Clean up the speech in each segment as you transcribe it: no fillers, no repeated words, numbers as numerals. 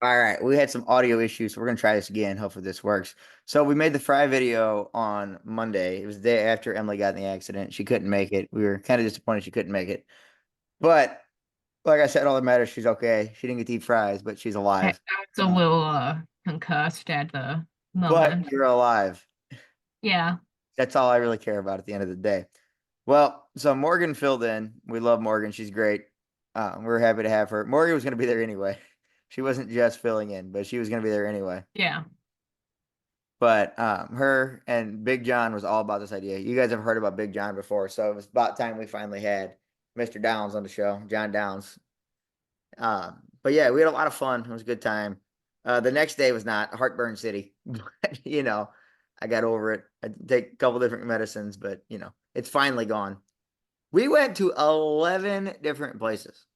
All right, we had some audio issues, so we're gonna try this again. Hopefully this works. So we made the fry video on Monday. It was the day after Emily got in the accident. She couldn't make it. We were kind of disappointed she couldn't make it. But like I said, all that matters, she's okay. She didn't get to eat fries, but she's I alive. was a little concussed at the But moment. you're alive. Yeah. That's all I really care about at the end of the day. Well, so Morgan filled in. We love Morgan. She's great. We're happy to have her. Morgan was going to be there anyway. She wasn't just filling in, but she was going to be there anyway. Yeah. But her and Big John was all about this idea. You guys have heard about Big John before, so it was about time we finally had Mr. Downs on the show, John Downs. But yeah, we had a lot of fun. It was a good time. The next day was not Heartburn City, but I got over it. I take a couple different medicines, but it's finally gone. We went to 11 different places.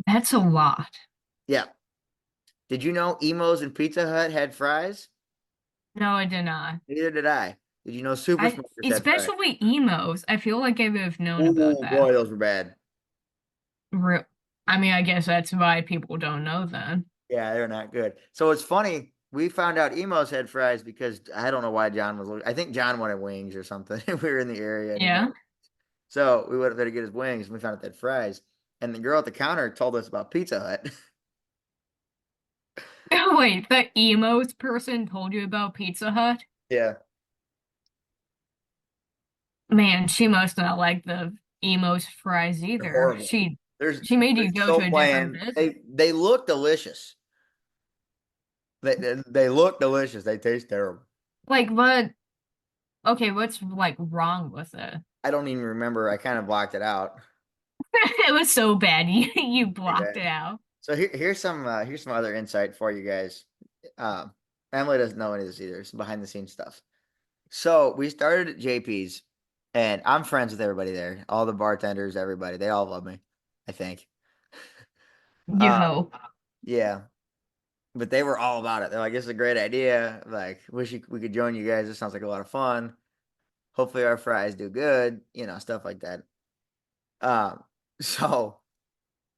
That's a lot. Yeah. Did you know Emos and Pizza Hut had fries? No, I did not. Neither did I. Did you know Super I Smokers had fries? especially emos. I feel like I would have known about Oh that. boy, those were bad. Re I mean, I guess that's why people don't know then. Yeah, they're not good. So it's funny. We found out Emos had fries because I don't know why John was looking. I think John wanted wings or something. We were in the area and he Yeah. wanted. So we went up there to get his wings and we found out they had fries. And the girl at the counter told us about Pizza Hut. Wait, the emos person told you about Pizza Hut? Yeah, Man, she must not like the emos fries they're either. horrible. She made They're you go so to a different bland. visit. They look delicious. They look delicious. They taste terrible. Like what? Okay, what's like wrong with it? I don't even remember. I kind of blocked it out. It was so bad you Pretty blocked bad. it out. So here's some other insight for you guys. Um, Emily doesn't know any of this either. It's behind the scenes stuff. So we started at JP's, and I'm friends with everybody there. All the bartenders, everybody. They all love me, I think. You Uh, hope. yeah, but they were all about it. They're like, "This is a great idea. Like, we could join you guys. This sounds like a lot of fun. Hopefully, our fries do good. Stuff like that." Um, so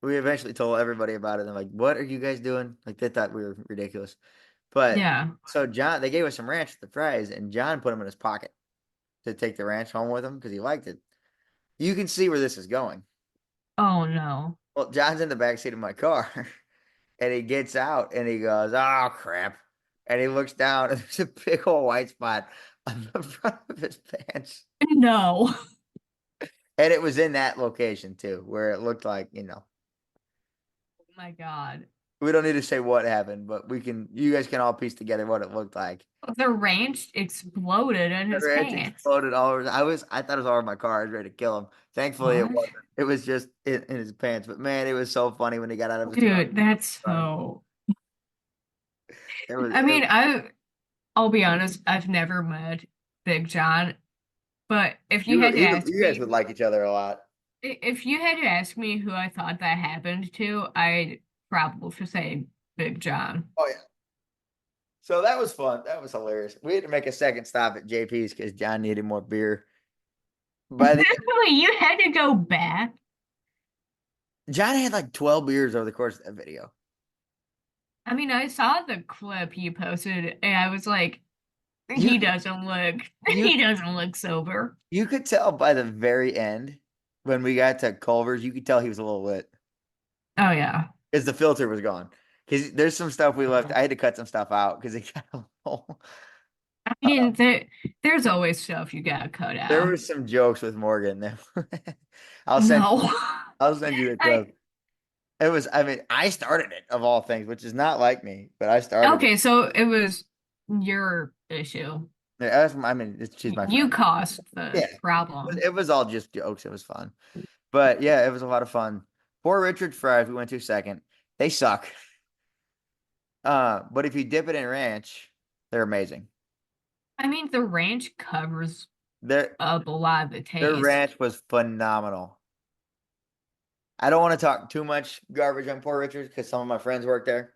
we eventually told everybody about it. They're like, "What are you guys doing?" Like they thought we were ridiculous. But Yeah. so John, they gave us some ranch with the fries, and John put them in his pocket to take the ranch home with him because he liked it. You can see where this is going. Oh no. Well, John's in the back seat of my car, and he gets out and he goes, "Oh crap!" And he looks down, and there's a big old white spot on the front of his pants, No. and it was in that location too, where it looked like Oh my God. we don't need to say what happened, but we can. You guys can all piece together what it looked like. The ranch exploded in The his ranch pants. exploded all over. I thought it was all over my car. I was ready to kill him. Thankfully, it What? wasn't. It was just in his pants. But man, it was so funny when he got out of his car. Dude, that's Running. so. It was. I It was mean, I'll be honest, I've never met Big John, but if you had to ask you guys me, would like each other a lot. if you had to ask me who I thought that happened to, I'd probably should say Big John. Oh yeah. So that was fun. That was hilarious. We had to make a second stop at JP's because John needed more beer. By the Wait, you had to go back? John had like 12 beers over the course of that video. I mean, I saw the clip you posted, and I was like, You he doesn't look, you he doesn't look sober. you could tell by the very end when we got to Culver's, you could tell he was a little lit. Oh yeah. Because the filter was gone. Because there's some stuff we left. I had to cut some stuff out because it got a little. I Uh, mean, there's always stuff you gotta cut there out. were some jokes with Morgan. I'll send. No. I'll send you the I clip. It was. I mean, I started it of all things, which is not like me, but I started it. okay, so it was your issue. I mean, she's my You friend. caused the Yeah, problem. it was all just jokes. It was fun, but yeah, it was a lot of fun. Poor Richard fries. We went to second. They suck. But if you dip it in ranch, they're amazing. I mean, the ranch covers Their up a lot of the their taste. ranch was phenomenal. I don't want to talk too much garbage on Poor Richards because some of my friends work there.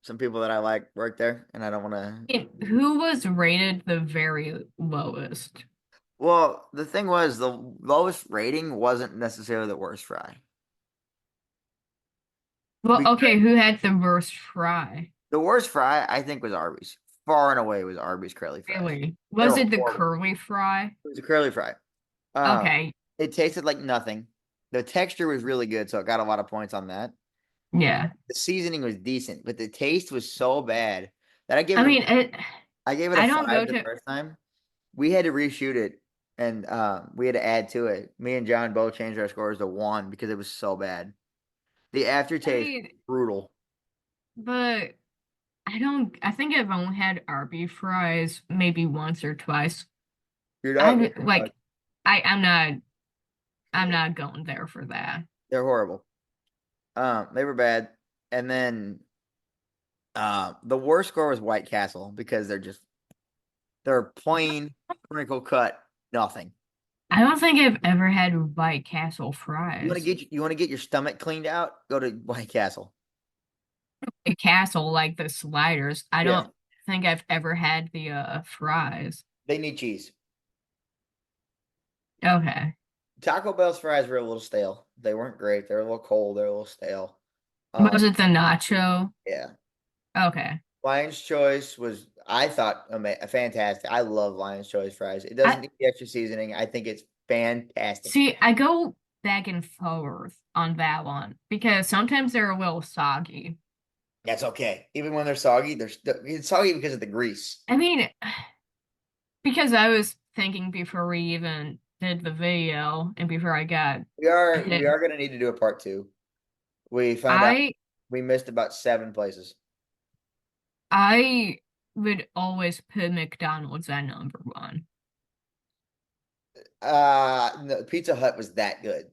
Some people that I like work there, and I don't want to. Who was rated the very lowest? Well, the thing was, the lowest rating wasn't necessarily the worst fry. Well, We okay, who had the worst fry? The worst fry I think was Arby's. Far and away was Arby's curly fries. Really? They Was were it the horrible. curly fry? It was a curly fry. Um, Okay, it tasted like nothing. The texture was really good, so it got a lot of points on that. yeah. The seasoning was decent, but the taste was so bad that I mean, I gave it a I don't five go the to, first time. We had to reshoot it and we had to add to it. Me and John both changed our scores to 1 because it was so bad. The I aftertaste, mean, brutal. but I think I've only had Arby fries maybe once or twice. You're I not would- missing much. like, I'm not going there for that. They're horrible. They were bad. And then the worst score was White Castle because they're plain crinkle cut nothing. I don't think I've ever had White Castle fries. You want to get your stomach cleaned out? Go to White Castle. A castle like the sliders. I Yeah, don't think I've ever had the fries. they need cheese. Okay. Taco Bell's fries were a little stale. They weren't great. They're a little cold. They're a little stale. Was Um, it the nacho? yeah. Okay. Lion's Choice was, I thought, fantastic. I love Lion's Choice fries. It I doesn't need the extra seasoning. I think it's fantastic. see, I go back and forth on that one because sometimes they're a little soggy. That's okay. Even when they're soggy, it's soggy because of the grease. I mean, because I was thinking before we even did the video and before I got We hit, are gonna need to do a part 2. We found out I we missed about 7 places. I would always put McDonald's at number one. No, Pizza Hut was that good.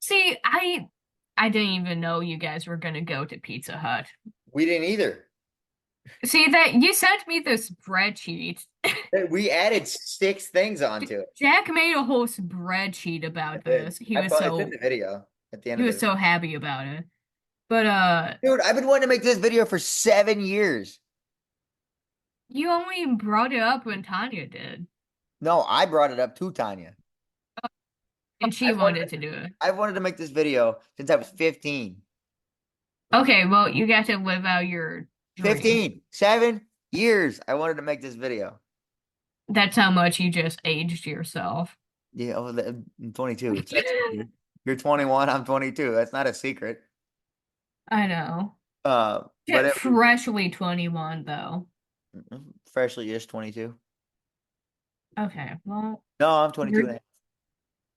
See, I didn't even know you guys were gonna go to Pizza Hut. We didn't either. See that you sent me the spreadsheet. We added 6 things onto it. Jack made a whole spreadsheet I about did. this. It's in the video at the end He of was the so happy about it. But Dude, I've been wanting to make this video for 7 years. you only brought it up when Tanya did, No, I brought it up to Tanya. and she I've wanted wanted to do it. I've wanted to make this video since I was 15. Okay, well, you got to live out your dream. 15, 7 years. I wanted to make this video. That's how much you just aged yourself. Yeah, I'm 22. You're 21, I'm 22. That's not a secret. I know. But it was Freshly 21, though. freshly ish 22. Okay, well, No, I'm 22 you're and a half.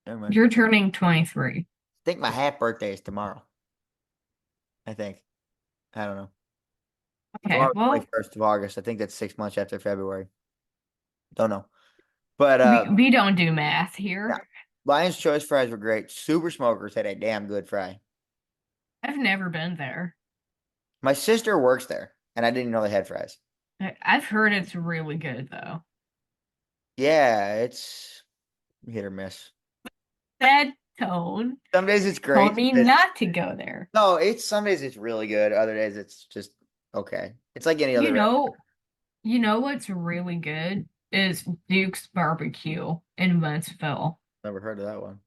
Never mind. you're turning 23. I think my half birthday is tomorrow. I think. I don't know. Okay, Tomorrow, well, 21st of August. I think that's 6 months after February. Don't know. But we don't do math yeah. here. Lion's Choice fries were great. Super Smokers had a damn good fry. I've never been there. My sister works there, and I didn't even know they had fries. I've heard it's really good, though. Yeah, it's hit or miss. That tone Some days it's told great. me not to go there. No, it's some days it's really good. Other days it's just okay. It's like any You other restaurant. know, you know what's really good is Duke's Barbecue in Wentzville. Never heard of that one.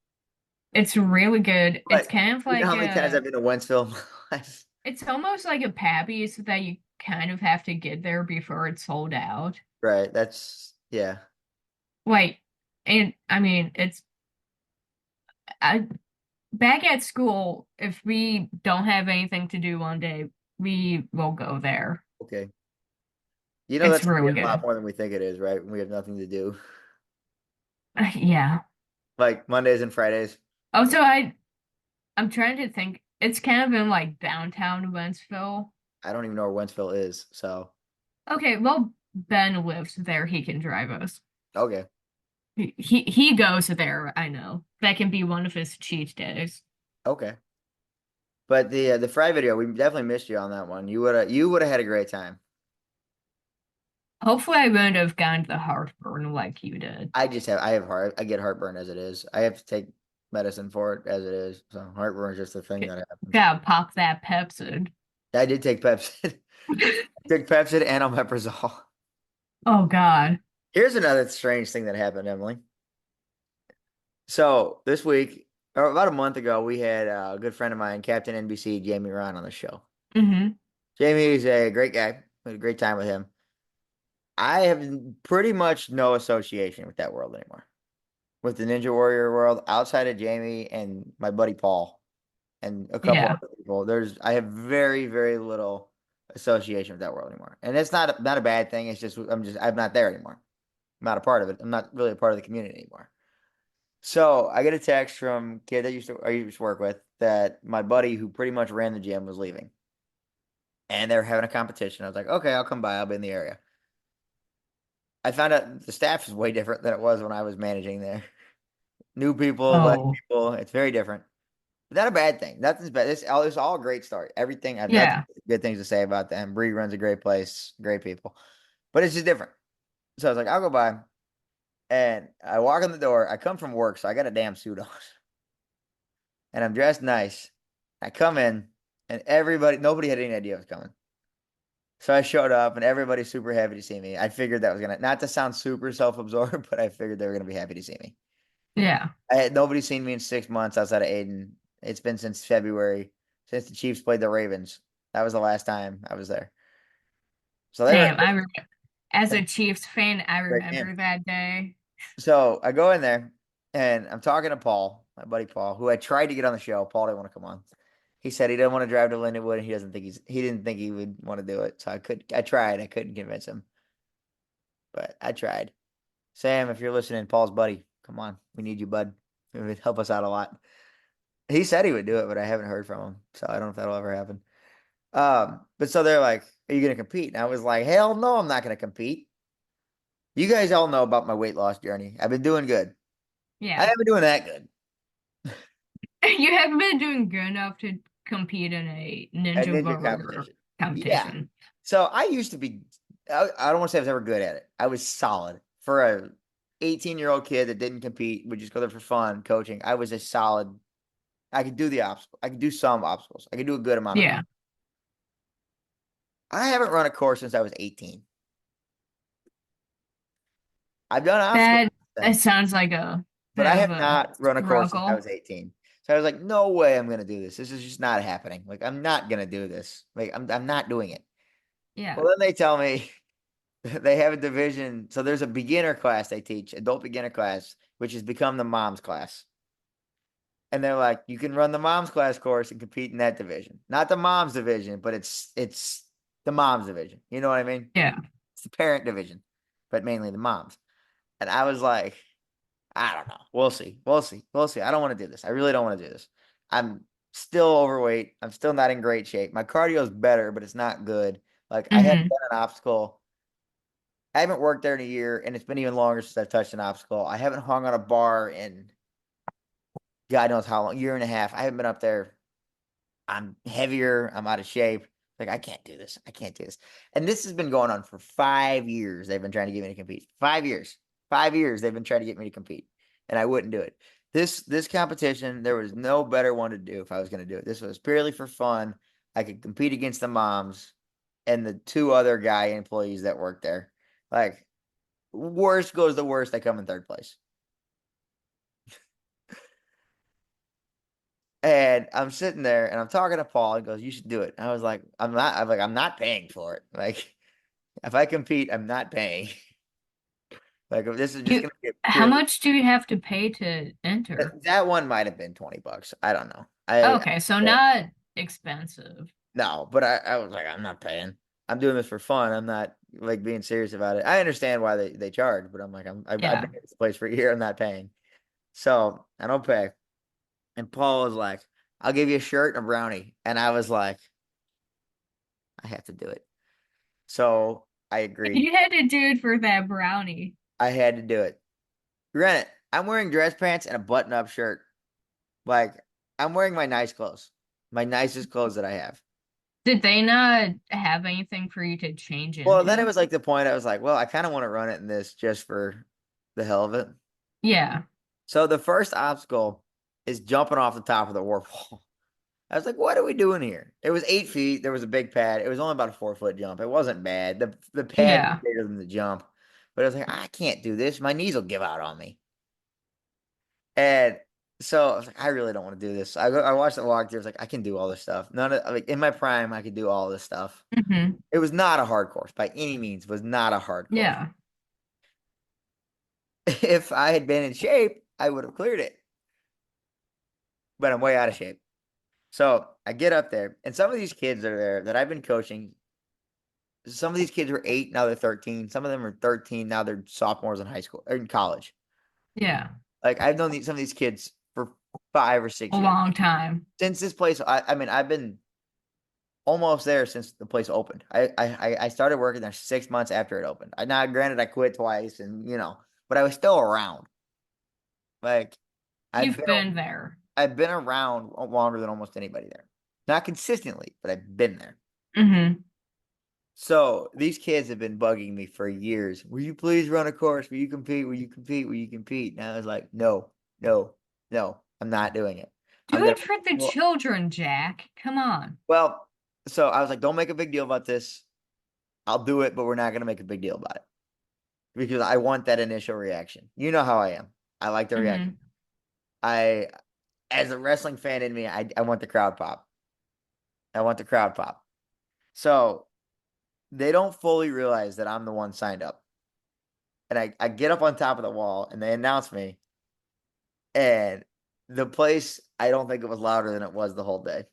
It's really good. It's But kind of you know like how many times I've been to Wentzville in my life? it's almost like a Pappy's that you kind of have to get there before it's sold out. Right. That's yeah. Like, and I mean, I back at school, if we don't have anything to do one day, we will go there. Okay. You know It's that's gonna be really a lot good. more than we think it is, right? When we have nothing to do. Yeah. Like Mondays and Fridays. Also, I'm trying to think. It's kind of in like downtown Wentzville. I don't even know where Wentzville is. So Okay, well, Ben lives there. He can drive us. okay. He goes there. I know that can be one of his cheat days. Okay. But the fry video, we definitely missed you on that one. You would have had a great time. Hopefully, I wouldn't have gotten the heartburn like you did. I get heartburn as it is. I have to take medicine for it as it is. So heartburn is just a thing that happens. Gotta pop that Pepsid. I did take Pepsid. I took Pepsid and omeprazole. Oh God. Here's another strange thing that happened, Emily. So this week or about a month ago, we had a good friend of mine, Captain NBC, Jamie Ron, on the show. Hmm. Jamie is a great guy. We had a great time with him. I have pretty much no association with that world anymore. With the Ninja Warrior world, outside of Jamie and my buddy Paul and a couple Yeah. other people, I have very, very little association with that world anymore. And it's not a bad thing. It's just I'm not there anymore. I'm not a part of it. I'm not really a part of the community anymore. So I get a text from a kid that I used to work with that my buddy who pretty much ran the gym was leaving. And they were having a competition. I was like, okay, I'll come by. I'll be in the area. I found out the staff is way different than it was when I was managing there. New people, less Oh, people. It's very different. But not a bad thing. Nothing's bad. It's all a great start. Everything. I have nothing yeah. good things to say about them. Bree runs a great place, great people. But it's just different. So I was like, I'll go by. And I walk in the door. I come from work, so I got a damn suit on. And I'm dressed nice. I come in, and nobody had any idea I was coming. So I showed up, and everybody's super happy to see me. I figured that was gonna, not to sound super self-absorbed, but I figured they were gonna be happy to see me. Yeah. I had nobody seen me in 6 months outside of Aiden. It's been since February, since the Chiefs played the Ravens. That was the last time I was there. So they were Damn, as a a Chiefs fan, I great game. remember that day. So I go in there and I'm talking to Paul, my buddy Paul, who I tried to get on the show. Paul didn't want to come on. He said he didn't want to drive to Lindenwood and he didn't think he would want to do it. So I tried. I couldn't convince him, but I tried. Sam, if you're listening, Paul's buddy, come on. We need you, bud. It would help us out a lot. He said he would do it, but I haven't heard from him. So I don't know if that'll ever happen. But so they're like, are you going to compete? And I was like, hell no, I'm not going to compete. You guys all know about my weight loss journey. I've been doing good. I Yeah. haven't been doing that good You haven't been doing good enough to compete in a at Ninja ninja Warrior competition. Yeah. competition. So I used to be, I don't want to say I was ever good at it. I was solid for a 18-year-old kid that didn't compete, would just go there for fun, coaching. I was a solid, I could do the obstacle. I could do some obstacles. I could do a good amount of them. Yeah. I haven't run a course since I was 18. I've done obstacles That that then, sounds like a but bit I of have a not run a course since I struggle. was 18. So I was like, no way I'm gonna do this. This is just not happening. Like I'm not gonna do this. Like I'm not doing it. Yeah. Well, then they tell me they have a division. So there's a beginner class they teach, adult beginner class, which has become the mom's class. And they're like, you can run the mom's class course and compete in that division. Not the mom's division, but it's the mom's division. You know what I mean? Yeah. It's the parent division, but mainly the moms. And I was like, I don't know. We'll see. We'll see. We'll see. I don't want to do this. I really don't want to do this. I'm still overweight. I'm still not in great shape. My cardio is better, but it's not good. Like I haven't Hmm. done an obstacle. I haven't worked there in a year, and it's been even longer since I've touched an obstacle. I haven't hung on a bar in God knows how long, year and a half. I haven't been up there. I'm heavier. I'm out of shape. Like I can't do this. I can't do this. And this has been going on for 5 years. They've been trying to get me to compete. 5 years. 5 years they've been trying to get me to compete. And I wouldn't do it. This competition, there was no better one to do if I was going to do it. This was purely for fun. I could compete against the moms and the two other guy employees that work there. Like worst goes the worst, I come in third place. And I'm sitting there and I'm talking to Paul. He goes, "You should do it." I was like, "I'm not." I'm like, "I'm not paying for it. Like, if I compete, I'm not paying. Like, if this is just You, gonna be how purely much do you have to pay to enter? that one might have been $20. I don't know. I Okay, so not expensive. no, but I was like, I'm not paying. I'm doing this for fun. I'm not like being serious about it. I understand why they charge, but I'm like, I've Yeah. been at this place for a year. I'm not paying, so I don't pay. And Paul was like, "I'll give you a shirt and a brownie," and I was like, "I have to do it." So I agreed. You had to do it for that brownie. I had to do it. Granted, I'm wearing dress pants and a button-up shirt. Like I'm wearing my nice clothes, my nicest clothes that I have. Did they not have anything for you to change Well, then it into? was like the point I was like, well, I kind of want to run it in this just for the hell of it. Yeah. So the first obstacle is jumping off the top of the warp wall. I was like, what are we doing here? It was 8 feet. There was a big pad. It was only about a 4 foot jump. It wasn't bad. The pad was Yeah. bigger than the jump. But I was like, I can't do this. My knees will give out on me. So I was like, I really don't want to do this. I watched the walkthrough. I was like, I can do all this stuff. None of like in my prime, I could do all this stuff. Hmm. It was not a hard course by any means. Was not a hard course. Yeah. If I had been in shape, I would have cleared it. But I'm way out of shape. So I get up there, and some of these kids are there that I've been coaching. Some of these kids were 8, now they're 13. Some of them are 13, now they're sophomores in high school or in college. Yeah. Like I've known some of these kids for 5 or 6 A years. long time. Since this place, I mean, I've been almost there since the place opened. I started working there 6 months after it opened. I now granted I quit twice and but I was still around. Like I've You've been been there. I've been around longer than almost anybody there. Not consistently, but I've been there. Hmm. So these kids have been bugging me for years. Will you please run a course? Will you compete? Will you compete? Will you compete? And I was like, no, no, no, I'm not doing it. I'm Do gonna it for the well, children, Jack. Come on. well, so I was like, don't make a big deal about this. I'll do it, but we're not gonna make a big deal about it because I want that initial reaction. You know how I am. I like the reaction. Hmm. I, as a wrestling fan in me, I want the crowd pop. I want the crowd pop. So they don't fully realize that I'm the one signed up. And I get up on top of the wall and they announce me. And the place, I don't think it was louder than it was the whole day.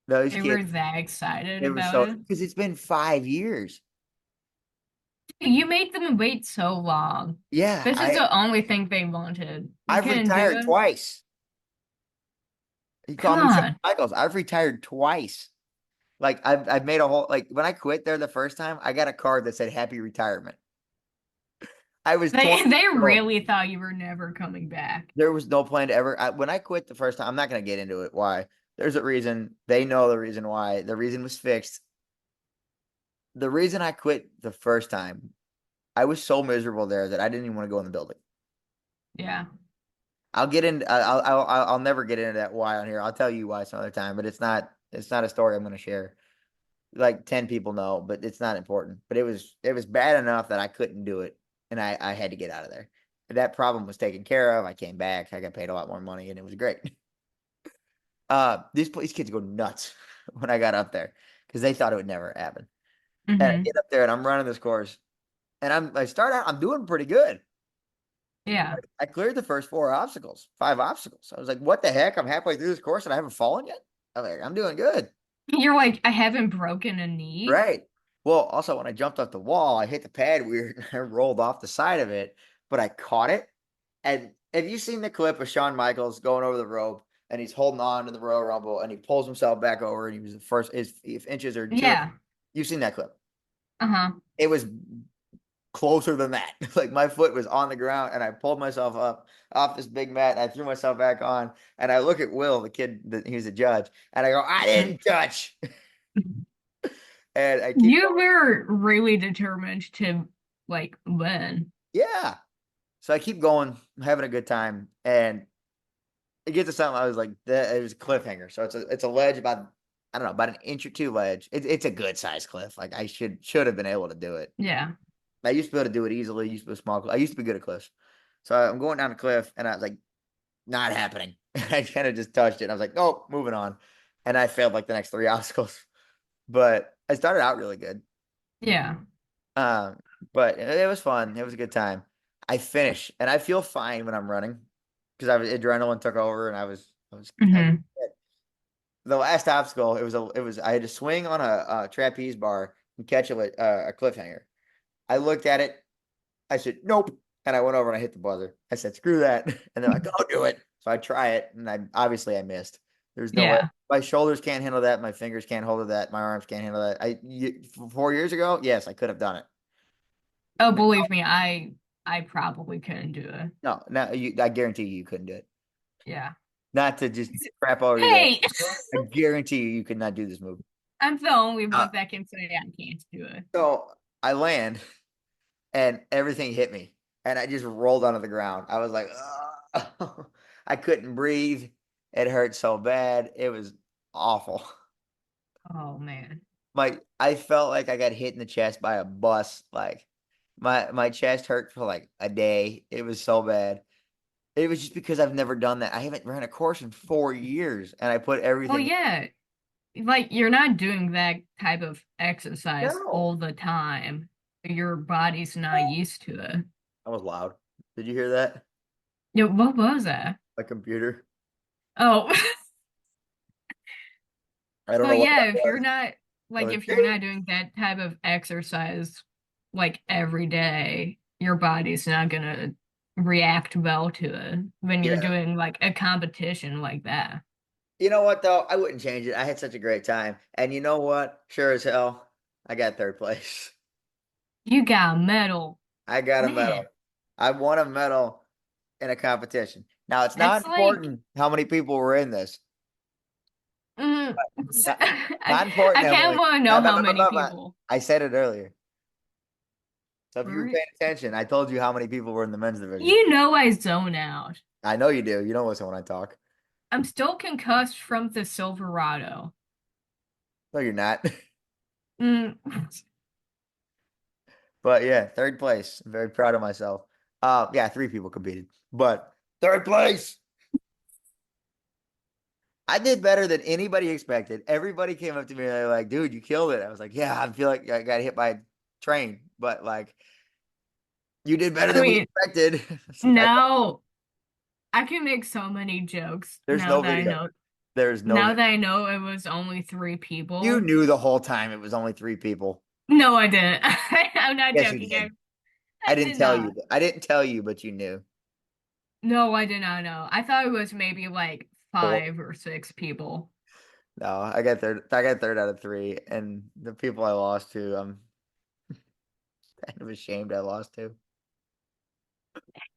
Those They kids, were that excited it was about so, it. because it's been 5 years. You made them wait so long. Yeah, This is the only thing they wanted. You I've couldn't do retired it? twice. You call Come me Shawn on. Michaels. I've retired twice. Like I've made a whole like when I quit there the first time, I got a card that said happy retirement. I was They 20 they years old. really thought you were never coming back. There was no plan to ever. When I quit the first time, I'm not going to get into it. Why? There's a reason. They know the reason why. The reason was fixed. The reason I quit the first time, I was so miserable there that I didn't even want to go in the building. Yeah. I'll get in. I'll never get into that why on here. I'll tell you why some other time, but it's not a story I'm going to share. Like 10 people know, but it's not important. But it was bad enough that I couldn't do it, and I had to get out of there. That problem was taken care of. I came back. I got paid a lot more money, and it was great. These police kids go nuts when I got up there because they thought it would never happen. And I Hmm. get up there and I'm running this course, and I start out. I'm doing pretty good. Yeah. I cleared the first 4 obstacles, 5 obstacles. I was like, "What the heck? I'm halfway through this course and I haven't fallen yet." I'm like, "I'm doing good." You're like, I haven't broken a knee. Right. Well, also when I jumped off the wall, I hit the pad weird. I rolled off the side of it, but I caught it. And have you seen the clip of Shawn Michaels going over the rope and he's holding on to the Royal Rumble and he pulls himself back over and he was the first his inches or two. Yeah. You've seen that clip. Uh-huh. It was closer than that. Like my foot was on the ground and I pulled myself up off this big mat and I threw myself back on. And I look at Will, the kid that he was a judge, and I go, I didn't touch. And I keep You going. were really determined to like win. Yeah. So I keep going, having a good time. And it gets to something I was like, it was a cliffhanger. So it's a ledge about, I don't know, about an inch or two ledge. It's a good size cliff. Like I should have been able to do it. Yeah. I used to be able to do it easily. Used to be a small. I used to be good at cliffs. So I'm going down the cliff, and I was like, not happening. I kind of just touched it. And I was like, nope, moving on. And I failed like the next 3 obstacles. But I started out really good. Yeah. Um, but it was fun. It was a good time. I finish, and I feel fine when I'm running because adrenaline took over, and I was Hmm. the last obstacle. It was I had to swing on a trapeze bar and catch a cliffhanger. I looked at it. I said, nope. And I went over and I hit the buzzer. I said, screw that. And they're like, go do it. So I try it. And I missed. There's no way. Yeah. My shoulders can't handle that. My fingers can't hold that. My arms can't handle that. 4 years ago, yes, I could have done it. Oh, believe me, I probably couldn't do it. No, no, I guarantee you couldn't do it. Yeah. Not to just crap over you there. Hey, I guarantee you could not do this move. I'm the only Uh, one that can say I can't do it. so I land and everything hit me. And I just rolled onto the ground. I was like, "Ugh." I couldn't breathe. It hurt so bad. It was awful. Oh man. I felt like I got hit in the chest by a bus. Like my chest hurt for like a day. It was so bad. It was just because I've never done that. I haven't ran a course in 4 years, and I put Well, everything. yeah, like you're not doing that type of exercise No, all the time. Your body's not used to it. that was loud. Did you hear that? Yeah, what was that? My computer. Oh, I don't well, know what yeah, that if you're was. not It like was if you're ding. not doing that type of exercise like every day, your body's not gonna react well to it when you're Yeah. doing like a competition like that. You know what though? I wouldn't change it. I had such a great time. And you know what? Sure as hell, I got third place. You got a medal. I got a Man, medal. I won a medal in a competition. Now it's not that's like important how many people were in this. mm, Not, I, not important, I kind of Emily. want to Bah, know bah, how bah, bah, many bah, bah. people. I said it earlier. So if you were Were- paying attention, I told you how many people were in the men's division. You know I zone out. I know you do. You don't listen when I talk. I'm still concussed from the Silverado. No, you're not. Mm, But yeah, third place. I'm very proud of myself. Yeah, three people competed, but third place. I did better than anybody expected. Everybody came up to me and they're like, "Dude, you killed it." I was like, "Yeah, I feel like I got hit by a train, but like you did better I than we mean, expected." It's like, now I can make so many jokes there's no video. There's no now video. that I know it was only three You people. knew the whole time it was only three people. No, I didn't. I'm not Yes, you joking. did. I I didn't did tell you. not. I didn't tell you, but you knew. No, I did not know. I thought it was maybe like Four. 5 or 6 people. No, I got third. I got third out of three, and the people I lost to, I'm kind of ashamed I lost to.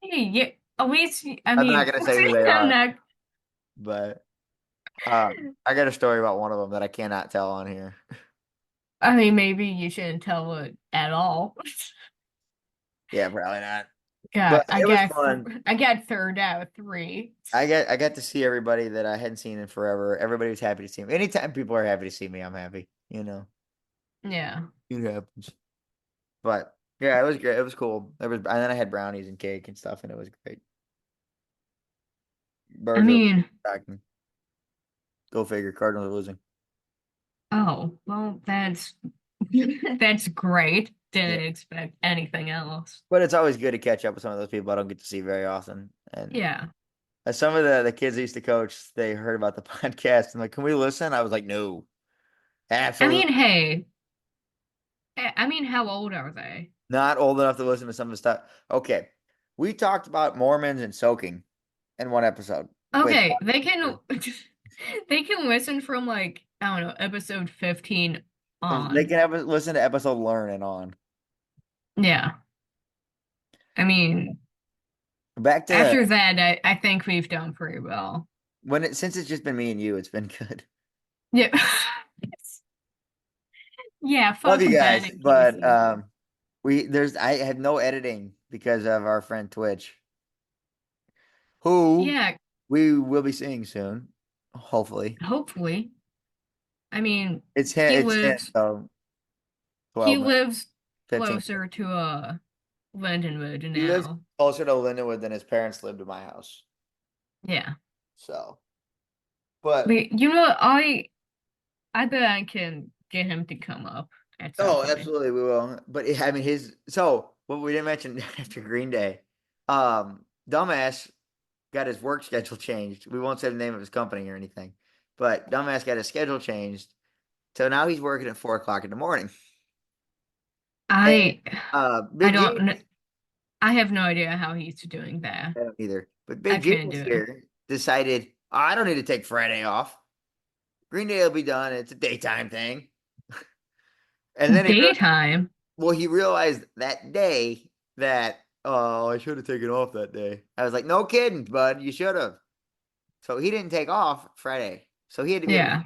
Hey, yeah, at least, I I'm not mean, gonna say who they I'm are, not, but I got a story about one of them that I cannot tell on here. I mean, maybe you shouldn't tell it at all. Yeah, probably not. But God, it was fun. I got third out of three. I got to see everybody that I hadn't seen in forever. Everybody was happy to see me. Anytime people are happy to see me, I'm happy. Yeah. It happens. But yeah, it was great. It was cool. And then I had brownies and cake and stuff, and it was great. I Birds are mean, tracking. Go figure. Cardinals are losing. oh, well, that's that's great. Yeah. Didn't expect anything else. But it's always good to catch up with some of those people I don't get to see very often. And Yeah. some of the kids I used to coach, they heard about the podcast and like, can we listen? I was like, no, I mean, absolutely hey, I mean, how old are they? not old enough to listen to some of the stuff. Okay. We talked about Mormons and soaking in one episode with Okay, they can they can listen from like, I don't know, episode 15 they on. can have listen to episode learning on. Yeah. I mean, Back to after that, I think we've done pretty well. since it's just been me and you, it's been good. Yeah. Yeah, Love fuck you Ben guys, and but Casey. I have no editing because of our friend Twitch, who Yeah, we will be seeing soon, hopefully. hopefully. I mean, It's him, he it's him, lives so he 12 minutes, lives 15 minutes. closer to Lindenwood He lives now. closer to Lindenwood than his parents lived to my house. Yeah. So, but But you know what? I bet I can get him to come up at some oh, point. absolutely we will. But I mean his so what we didn't mention after Green Day, dumbass got his work schedule changed. We won't say the name of his company or anything, but dumbass got his schedule changed. So now he's working at 4 o'clock in the morning. And I I Big don't Genius, kn- I have no idea how he's doing that. I don't either. But I Big couldn't Genius do it. here decided, "Oh, I don't need to take Friday off. Green Day will be done. It's a daytime thing." And then Daytime. he realized that day that, oh, I should have taken off that day. I was like, no kidding, bud, you should have. So he didn't take off Friday. So Yeah.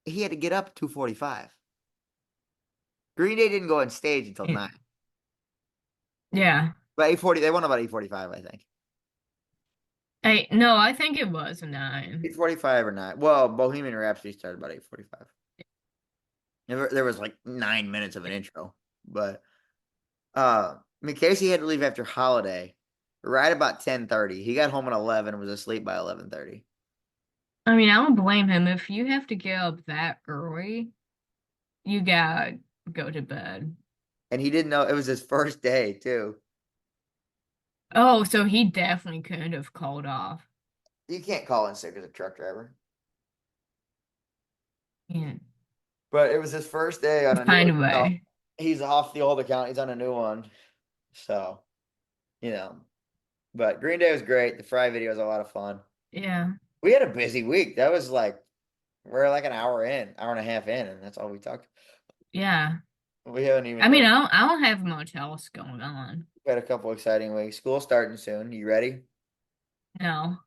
he had to get up at 2:45. Green Day didn't go on stage until 9. Yeah. But 8:40, they won about 8:45, I think. I no, I think it was 9. 8:45 or 9. Well, Bohemian Rhapsody started about 8:45. There was like 9 minutes of an intro. But I mean Casey had to leave after Holiday right about 10:30. He got home at 11 and was asleep by 11:30. I mean, I don't blame him. If you have to get up that early, you gotta go to bed. And he didn't know it was his first day too. Oh, so he definitely could have called off. You can't call in sick as a truck driver. Yeah, But it was his first day on a new find a account. way. He's off the old account. He's on a new one. So, you know. But Green Day was great. The Fry video was a lot of fun. Yeah, We had a busy week. That was like we're like an hour in, hour and a half in, and that's all we talked. yeah. We haven't I even mean, done. I don't have much else going on. We had a couple exciting weeks. School starting soon. You ready? No.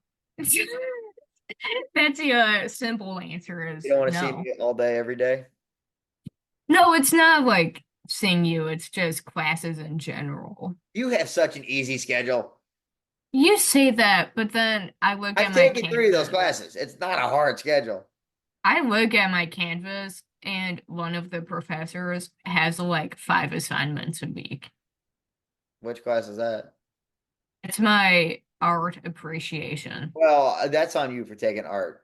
That's the simple answer You is don't want to see no. me all day, every day. No, it's not like seeing you, it's just classes in general. You have such an easy schedule. You say that, but then I look at I've my taken three of those canvas. classes. It's not a hard schedule. I look at my canvas, and one of the professors has like 5 assignments a week. Which class is that? It's my art appreciation. Well, that's on you for taking art.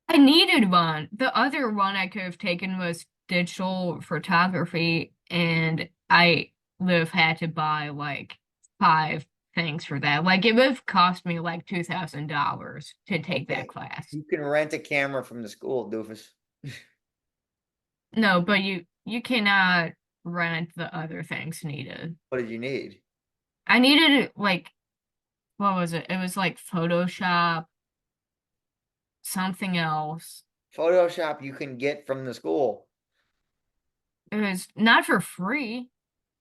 I needed one. The other one I could have taken was digital photography, and I would have had to buy like 5 things for that. Like it would have cost me like $2,000 to take that Okay. class. You can rent a camera from the school, doofus. No, but you cannot rent the other things needed. What did you need? I needed like what was it? It was like Photoshop, something else. Photoshop you can get from the school. It was not for free.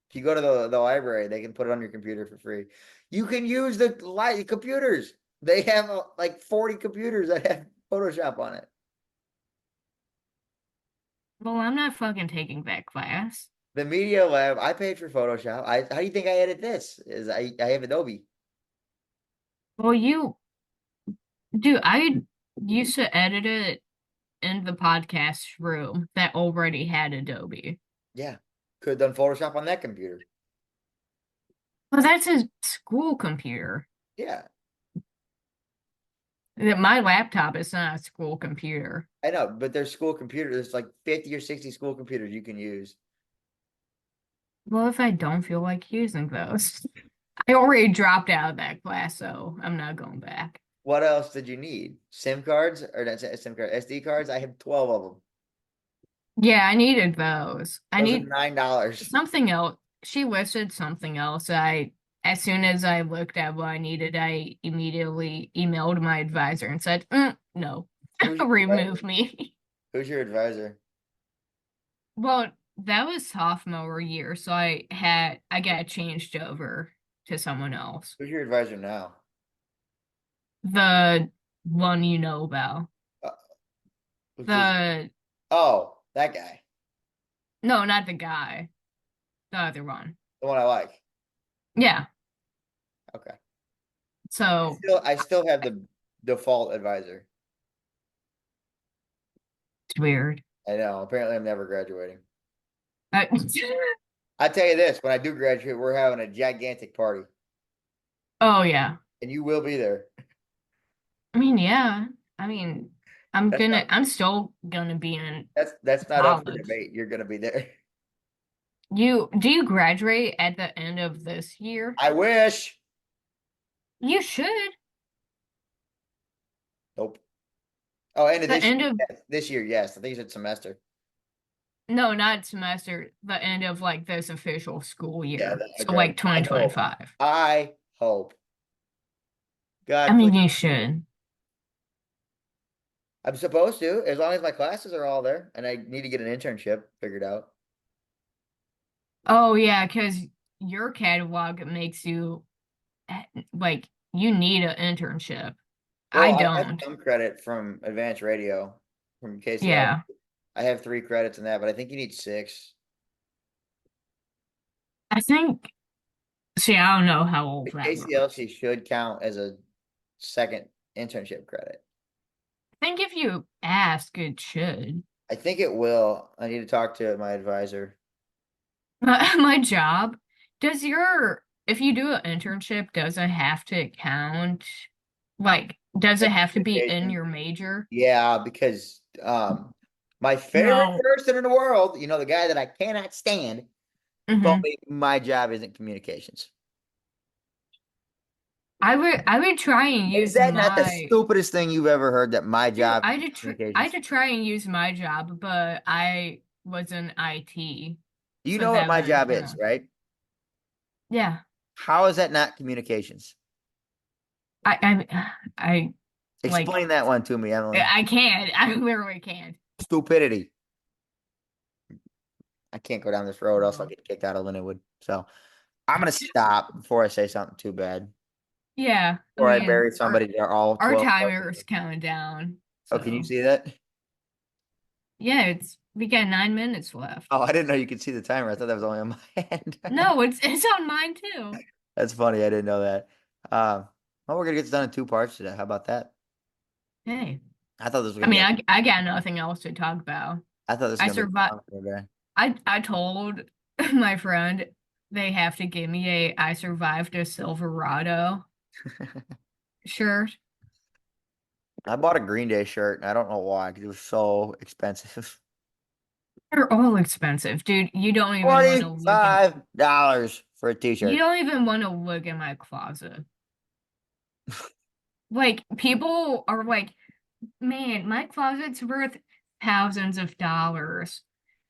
If you go to the library, they can put it on your computer for free. You can use the light computers. They have like 40 computers that have Photoshop on it. Well, I'm not fucking taking that class. The media lab, I paid for Photoshop. How do you think I edit this? I have Adobe. Well, dude, I used to edit it in the podcast room that already had Adobe. Yeah. Could have done Photoshop on that computer. Well, that's a school computer. Yeah. My laptop is not a school computer. I know, but there's school computers. There's like 50 or 60 school computers you can use. Well, if I don't feel like using those, I already dropped out of that class, so I'm not going back. What else did you need? SIM cards or that's SIM card SD cards? I have 12 of them. Yeah, I needed those. I Those are need $9. something else. She listed something else. As soon as I looked at what I needed, I immediately emailed my advisor and said, no, Who's your remove advisor? me. Who's your advisor? Well, that was sophomore year, so I got changed over to someone else. Who's your advisor now? The one you know about. Uh, who's this? The Oh, that guy. No, not the guy. The other one. The one I like. Yeah. Okay. So I still have the default advisor. it's weird. I know. Apparently I'm never graduating. I, I tell you this, when I do graduate, we're having a gigantic party. oh yeah. And you will be there. I mean, yeah. I mean, That's not I'm still gonna be in that's not up for college. debate. You're gonna be there. Do you graduate at the end of this year? I wish. You should. Nope. Oh, end of The this end year. of Yes. This year, yes. I think you said semester. No, not semester, the end of like this official school Yeah, year. I So grad. like I hope. 2025. I hope. I God, mean, please. you should. I'm supposed to, as long as my classes are all there, and I need to get an internship figured out. Oh yeah, because your catalog makes you like you need an internship. I Well, I have don't. some credit from advanced radio from KCL. Yeah. I have 3 credits in that, but I think you need 6. I think see, I don't know how The old that works. KCLC should count as a second internship credit. I think if you ask, it should. I think it will. I need to talk to my advisor. My job, does your if you do an internship, does it have to count? Like, does it have to be in Communication. your major? Yeah, because my favorite No. person in the world, the guy that I cannot stand, told Hmm. me my job isn't communications. I would try and Is use that not the my stupidest thing you've ever heard that my dude, job is I had communications? to try and use my job, but I was in IT, You so know what that my wouldn't job is, count. right? Yeah. How is that not communications? I like Explain that one to me, Emily. I can't. I literally can't. Stupidity. I can't go down this road, else I'll Oh. get kicked out of Lindenwood. So I'm gonna stop before I say something too bad. Yeah, I Or I mean, bury somebody that are all our 12 timer is questions. counting down. Oh, can you So see that? yeah, we got 9 minutes left. Oh, I didn't know you could see the timer. I thought that was only on my end. No, it's on mine too. That's funny. I didn't know that. Well, we're gonna get this done in two parts today. How about that? Hey, I thought this was I gonna be mean, a. I got nothing else to talk about. I thought this was I gonna be a survived. longer I told my friend they have to give me a I survived a Silverado day. shirt. I bought a Green Day shirt, and I don't know why, because it was so expensive. They're all expensive, dude. You don't even want to look in. $45 for a You t-shirt. don't even want to look in my closet. Like people are like, man, my closet's worth thousands of dollars.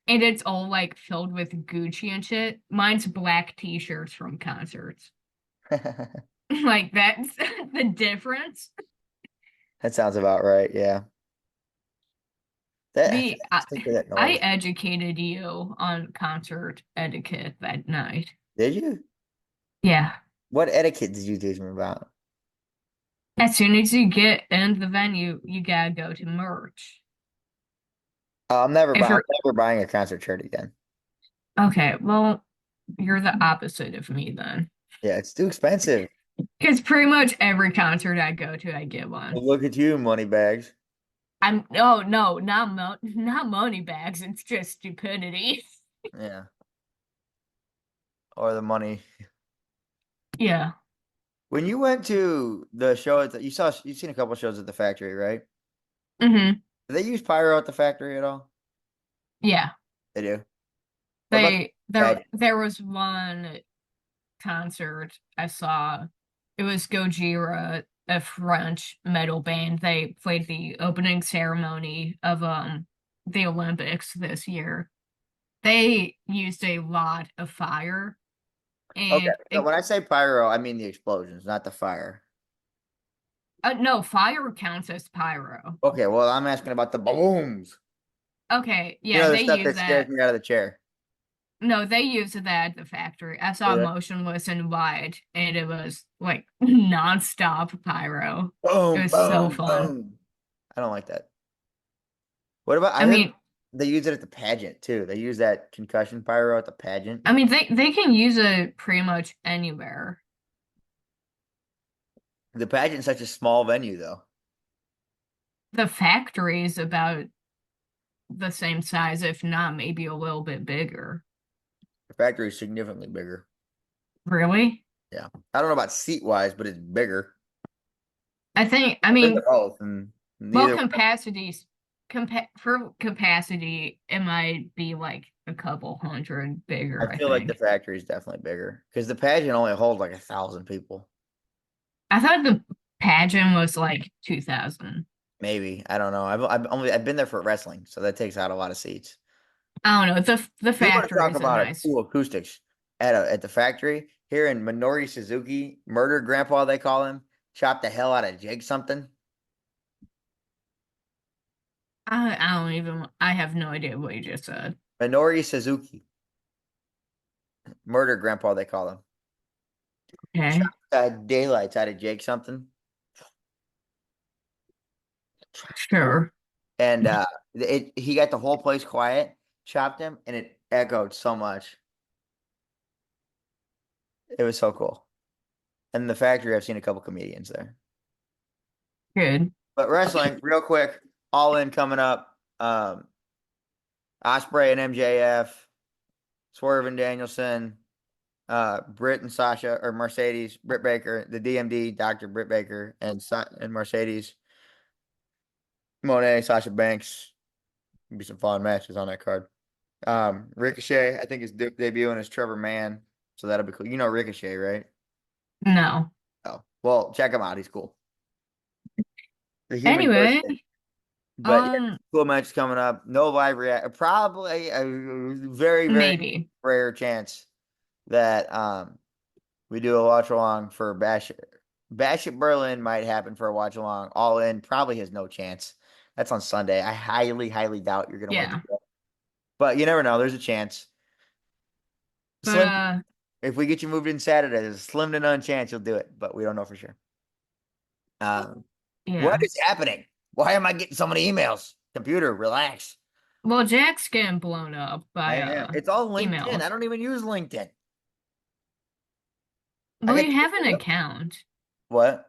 And it's all like filled with Gucci and shit. Mine's black t-shirts from concerts. Like that's the difference. That sounds about right. Yeah. That The I, stick to that I noise. educated you on concert etiquette that night. Did you? Yeah. What etiquette did you teach me about? As soon as you get in the venue, you gotta go to merch. If I'm you're never buying a concert shirt again. okay, well, you're the opposite of me then. Yeah, it's too expensive. Because pretty much every concert I go to, I get Well, one. look at you, money bags. I'm no, no, not money bags. It's just stupidity. Yeah. Or the money. Yeah. When you went to the show you've seen a couple shows at the factory, right? Hmm. Do they use pyro at the factory at all? Yeah. They do. What about the They there pageant? there was one concert I saw. It was Gojira, a French metal band. They played the opening ceremony of the Olympics this year. They used a lot of fire Okay. and So it when I say pyro, I mean the explosions, not the fire. no, fire counts as pyro. Okay, well, I'm asking about the booms. Okay, You yeah, know, the they stuff use that scares that. me out of the chair. No, they used that at the factory. I saw Yeah. Motionless and Wide, and it was like nonstop pyro. It Boom, was so boom, fun. boom. I don't like that. What about, I I heard mean, they use it at the pageant too. They use that concussion pyro at the pageant. they can use it pretty much anywhere. The pageant's such a small venue, though. The factory is about the same size, if not maybe a little bit bigger. The factory is significantly bigger. Really? Yeah. I don't know about seat wise, but it's bigger. I I've been to mean, both, and well, neither one. capacities, for capacity, it might be like a couple hundred I bigger, I feel like the think. factory is definitely bigger because the pageant only holds like 1,000 people. I thought the pageant was like 2000. Maybe. I don't know. I've been there for wrestling, so that takes out a lot of seats. I don't know. The You want to factory talk is a about a nice. cool acoustics at the factory here in Minori Suzuki, murder grandpa they call him, chopped the hell out of Jake something. I don't even. I have no idea what you just said. Minori Suzuki, murder grandpa they call him. Okay, Chopped daylights out of Jake something. sure, And he got the whole place quiet, chopped him, and it echoed so much. It was so cool. And the factory, I've seen a couple comedians there. good. But wrestling, real quick, all in coming up. Osprey and MJF, Swerve and Danielson. Britt and Sasha or Mercedes, Britt Baker, the DMD, Dr. Britt Baker, and Mercedes Monet, Sasha Banks. Be some fun matches on that card. Ricochet, I think is debuting as Trevor Mann, so that'll be cool. You know Ricochet, right? No. Oh, well, check him out. He's cool. The human Anyway, torch. But yeah, um, cool match coming up. No live react. Probably a very, very maybe. rare chance that we do a watch along for Bash. Bash at Berlin might happen for a watch along. All in probably has no chance. That's on Sunday. I highly, highly doubt you're gonna want to Yeah. do that. But you never know. There's a chance. But Slim, if we get you moved in Saturday, there's a slim to none chance you'll do it, but we don't know for sure. Um, what yeah. is happening? Why am I getting so many emails? Computer, relax. Well, Jack's getting blown up I by am. It's all LinkedIn. I emails. don't even use LinkedIn. I Well, get you have an account. what?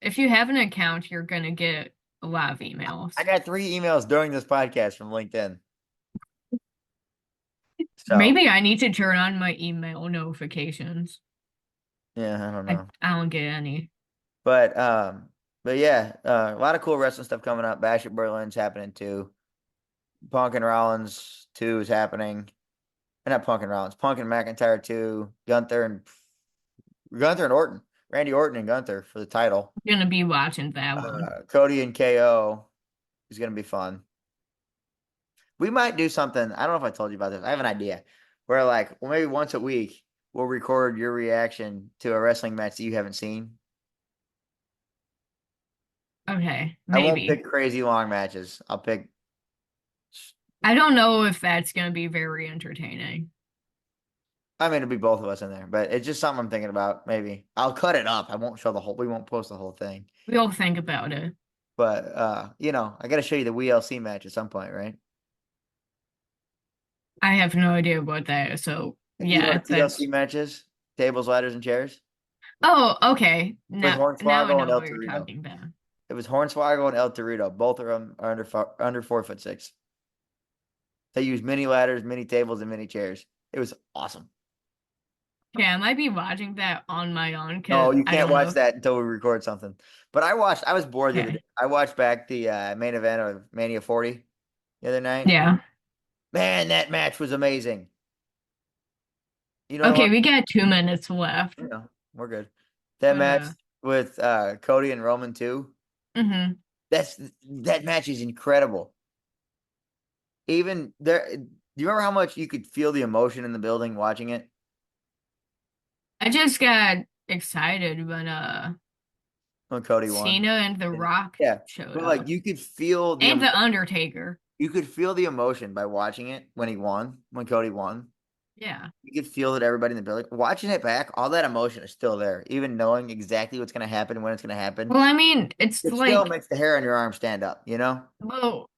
If you have an account, you're gonna get a lot of I emails. got 3 emails during this podcast from LinkedIn. So Maybe I need to turn on my email notifications. yeah, I don't I know. I don't get any. But but yeah, a lot of cool wrestling stuff coming up. Bash at Berlin's happening too. Punk and Rollins 2 is happening. Not Punk and Rollins, Punk and McIntyre 2, Gunther and Orton. Randy Orton and Gunther for the title. I'm gonna be watching that one. Cody and KO is gonna be fun. We might do something. I don't know if I told you about this. I have an idea where, like, well, maybe once a week we'll record your reaction to a wrestling match that you haven't seen. Okay, I won't maybe. pick crazy long matches. I'll pick. I don't know if that's gonna be very entertaining. I mean, it'll be both of us in there, but it's just something I'm thinking about. Maybe I'll cut it up. I won't show the whole. We won't post the whole thing. We'll think about it. But I got to show you the WLC match at some point, right? I have no idea what that is, so You know yeah, what a TLC that's match is? Tables, ladders, and chairs oh, okay. with Now I Hornswoggle and know El what you're Torito. talking about. It was Hornswoggle and El Torito. Both of them are under 4'6". They use mini ladders, mini tables, and mini chairs. It was awesome. Yeah, I might be watching that on my own No, because you I can't don't watch know. that until we record something. But I was bored the other day. Okay. I watched back the main event of Mania 40 the other night. Yeah. Man, that match was amazing. You know Okay, what? we got 2 minutes left. We're good. That But match with Cody and Roman too. mhm. That match is incredible. Even there, do you remember how much you could feel the emotion in the building watching it I just got excited when when Cody won? Cena and The Rock Yeah, showed but like up. And The Undertaker. you could feel the emotion by watching it when he won, when Cody won. Yeah. You could feel that everybody in the building watching it back, all that emotion is still there, even knowing exactly what's going to happen and when it's going to happen. Well, I mean, it's It still like makes the hair on your arm stand up, you know? well,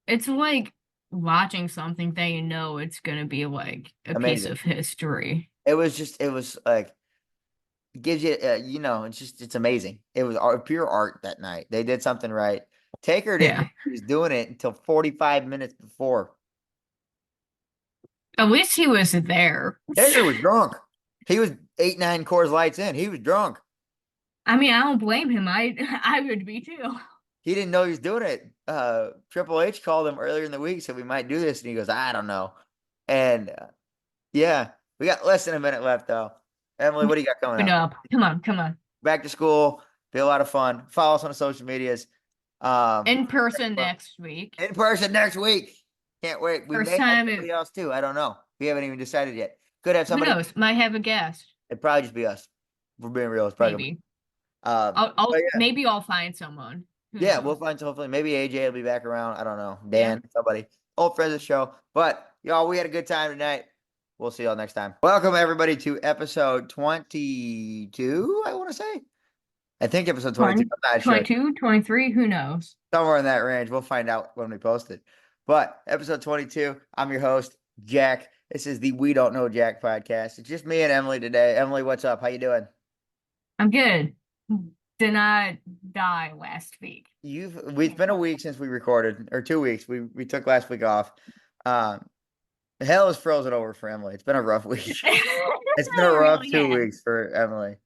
it's like watching something that you know it's gonna be like a piece Amazing. of history. It was like it gives you, it's amazing. It was pure art that night. They did something right. Taker didn't know Yeah. he was doing it until 45 minutes before. At least he was there. Taker was drunk. He was 8, 9 Coors Lights in. He was drunk. I mean, I don't blame him. I would be too. He didn't know he was doing it. Triple H called him earlier in the week, said we might do this, and he goes, I don't know. And yeah, we got less than a minute left though. Emily, what do you got coming But up? up. Come on, come on. Back to school, be a lot of fun. Follow us on the social medias. Um, In person next week. in person next week. Can't wait. We First may have time somebody else too. I don't know. We haven't even decided yet. Could have who somebody. knows? Might have a guest. It'd probably just be us. If we're being real. It's probably gonna be. Maybe. But Maybe I'll find someone. Who yeah, we'll knows? find hopefully maybe AJ will be back around. I don't know. Yeah. Dan, somebody. Old friends of the show. But y'all, we had a good time tonight. We'll see y'all next time. Welcome everybody to episode 22, I want to say. I think episode 22. 20, I'm not sure. 22, 23, who knows? Somewhere in that range. We'll find out when we post it. But episode 22, I'm your host, Jack. This is the We Don't Know Jack podcast. It's just me and Emily today. Emily, what's up? How you doing? I'm good. Did not die last week. It's been a week since we recorded, or 2 weeks. We took last week off. Um, hell is frozen over for Emily. It's been a rough week. It's been a No, rough really two have. weeks for Emily.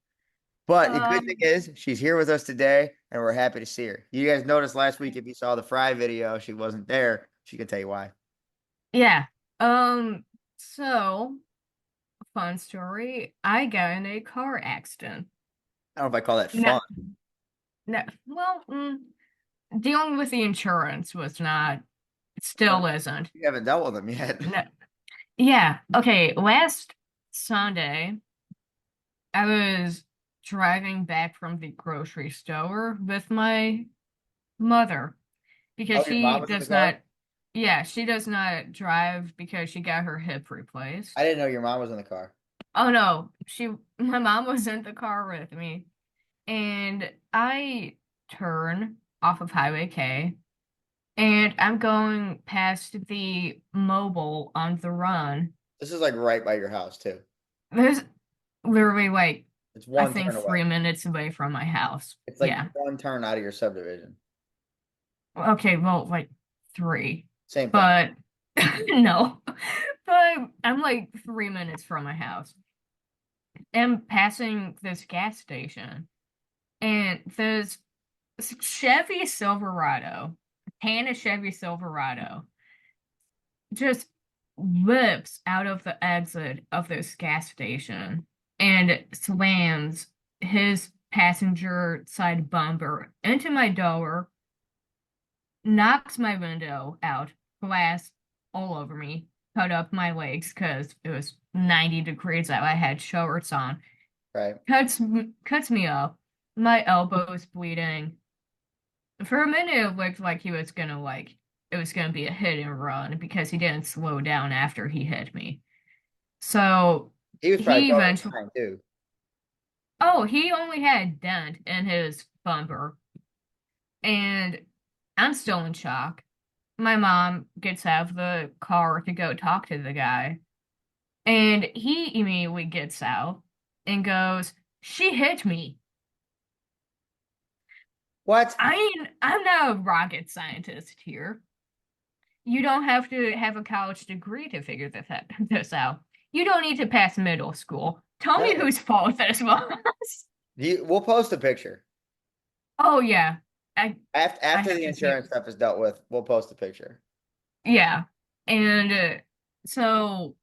But the good thing Um, is she's here with us today and we're happy to see her. You guys noticed last week if you saw the Fry video, she wasn't there. She can tell you why. yeah. So fun story. I got in a car accident. I don't know if I call that No, fun. no. Well, dealing with the insurance was not, But still isn't. you haven't dealt with them yet. No. Yeah. Okay. Last Sunday, I was driving back from the grocery store with my mother because Oh, your she mom was in the does car? not, yeah, she does not drive because she got her hip I replaced. didn't know your mom was in the car. Oh no, my mom was in the car with me, and I turn off of Highway K, and I'm going past the mobile on the run. This is like right by your house too. There's literally like, It's I one think turn away. 3 minutes away from my house. It's like Yeah. one turn out of your subdivision. Okay, well, like three, Same thing. but no, but I'm like 3 minutes from my house. I'm passing this gas station, and there's Chevy Silverado, tan a Chevy Silverado, just whips out of the exit of this gas station and slams his passenger side bumper into my door, knocks my window out, glass all over me, cut up my legs because it was 90 degrees that I had shorts on, Right. cuts me up, my elbow's bleeding. For a minute, it looked like he was gonna like it was gonna be a hit and run because he didn't slow down after he hit me. So He was probably he totally eventually, fine too. oh, he only had a dent in his bumper, and I'm still in shock. My mom gets out of the car to go talk to the guy, and he immediately gets out and goes, "She hit me." What? I'm not a rocket scientist here. You don't have to have a college degree to figure this out. You don't need to pass middle school. Tell me No. whose fault this was. We'll post a picture. Oh yeah, I I After have the to see. insurance stuff is dealt with, we'll post a picture. Yeah, and so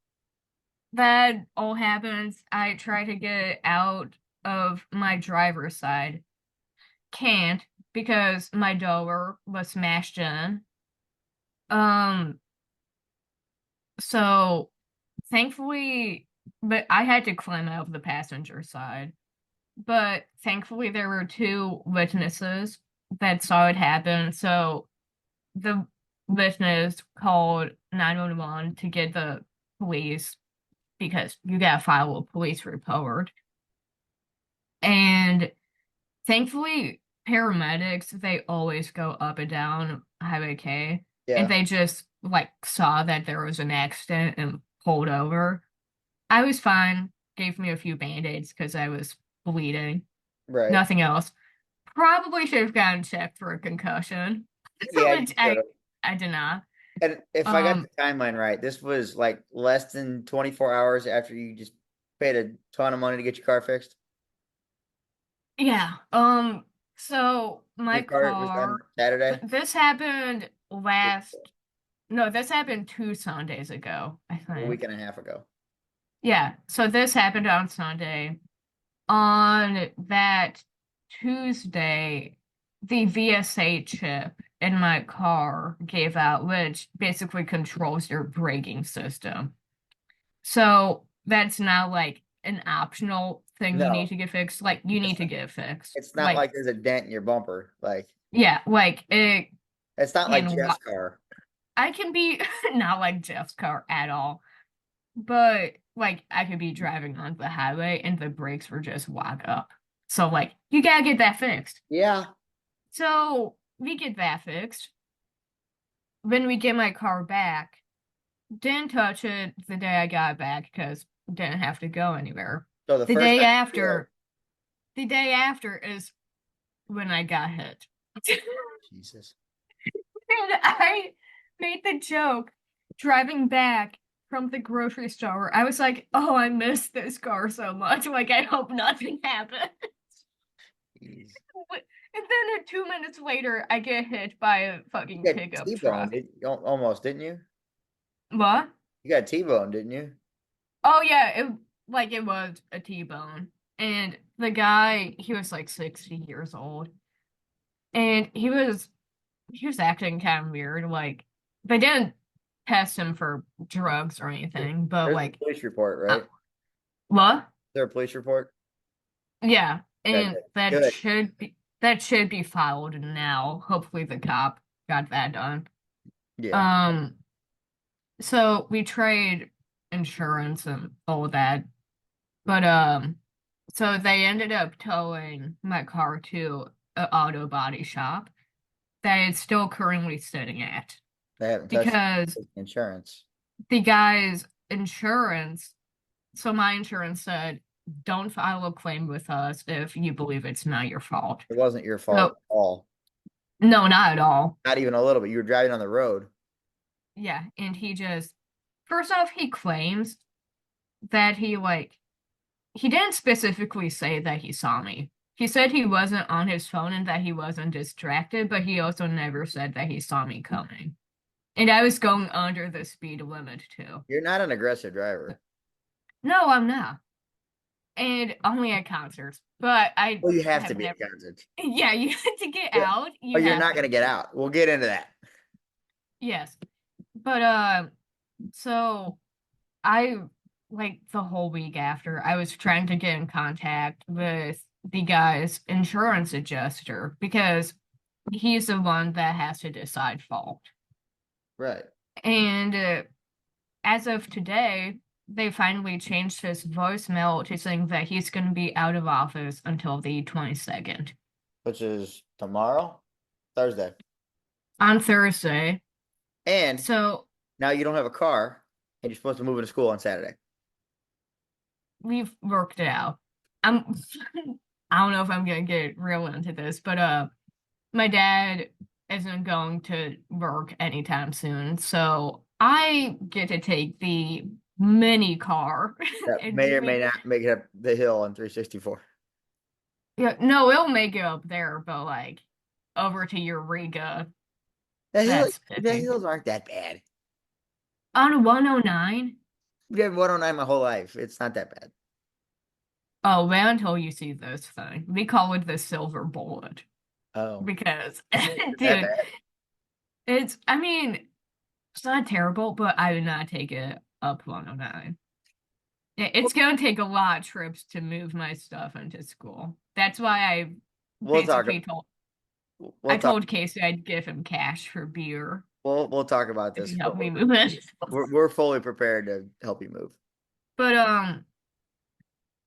that all happens. I try to get out of my driver's side. Can't because my door was smashed in. Um, so thankfully, but I had to climb out of the passenger side. But thankfully, there were two witnesses that saw it happen. So the witness called 911 to get the police because you gotta file a police report. And thankfully, paramedics, they always go up and down Highway K. And Yeah. they just like saw that there was an accident and pulled over. I was fine, gave me a few band-aids because I was bleeding. Right. Nothing else. Probably should have gotten checked for a concussion, Yeah, you which should have. I did not. And if I got the Um, timeline right, this was like less than 24 hours after you just paid a ton of money to get your car fixed. yeah. So my Your car was done car, Saturday, this happened last, no, this happened 2 Sundays ago, I a week think. and a half ago. Yeah. So this happened on Sunday. On that Tuesday, the VSA chip in my car gave out, which basically controls your braking system. So that's not like an optional thing you need No, to get fixed. Like you it's need to get it fixed. it's not Like, like there's a dent in your bumper. Like yeah, like it it's not like can. Jeff's car. I can be not like Jeff's car at all, but like I could be driving on the highway and the brakes were just lock up. So like you gotta get that fixed. Yeah, So we get that fixed. When we get my car back, didn't touch it the day I got it back because didn't have to go anywhere. so the The first day time you drove, after, the day after is when I got hit. Jesus. And I made the joke driving back. from the grocery store. I was like, oh, I miss this car so much. Like, I hope nothing happens. Jeez. And then 2 minutes later, I get hit by a fucking You got pickup T-bone, truck. almost, didn't you? What? You got T-bone, didn't you? Oh yeah, it was a T-bone. And the guy, he was like 60 years old. And he was acting kind of weird. Like they didn't test him for drugs or anything, but There's a like police report, uh, right? Is what? there a police report? Yeah, Yeah, and good. that should be filed now. Hopefully the cop got that done. Yeah, Um, so we trade insurance and all of that. But so they ended up towing my car to an auto body shop that it's still currently sitting at they haven't touched because insurance. the guy's insurance, so my insurance said, don't file a claim with us if you believe it's not your fault. It wasn't your fault So, at all. no, not at all. Not even a little bit. You were driving on the road. Yeah, and first off, he claims that he didn't specifically say that he saw me. He said he wasn't on his phone and that he wasn't distracted, but he also never said that he saw me coming. And I was going under the speed limit too. You're not an aggressive driver. No, I'm not. And only at concerts. But I Well, you have to have be never. at concerts. Yeah, you to get Yeah. out, Oh, you you're have not to. going to get out. We'll get into that. Yes. But so I like the whole week after I was trying to get in contact with the guy's insurance adjuster because he's the one that has to decide fault. Right. And as of today, they finally changed his voicemail to saying that he's going to be out of office until the 22nd Which is tomorrow, Thursday. on Thursday. And So now you don't have a car and you're supposed to move into school on Saturday. we've worked it out. I'm I don't know if I'm gonna get real into this, but my dad isn't going to work anytime soon, so I get to take the mini car That and may or may we not make it up the hill on 364. yeah, no, it'll make it up there, but like over to Eureka, that's The 50. hills aren't that bad. On 109? We have 109 my whole life. It's not that bad. Oh, wait until you see this thing. We call it the silver bullet Oh, because, is that dude, bad? I mean, it's not terrible, but I would not take it up 109. It's going to take a lot of trips to move my stuff into school. That's why I We'll talk. basically I We'll talk. told Casey I'd give him cash for beer We'll talk about if this. he helped me move it. We're fully prepared to help you move. But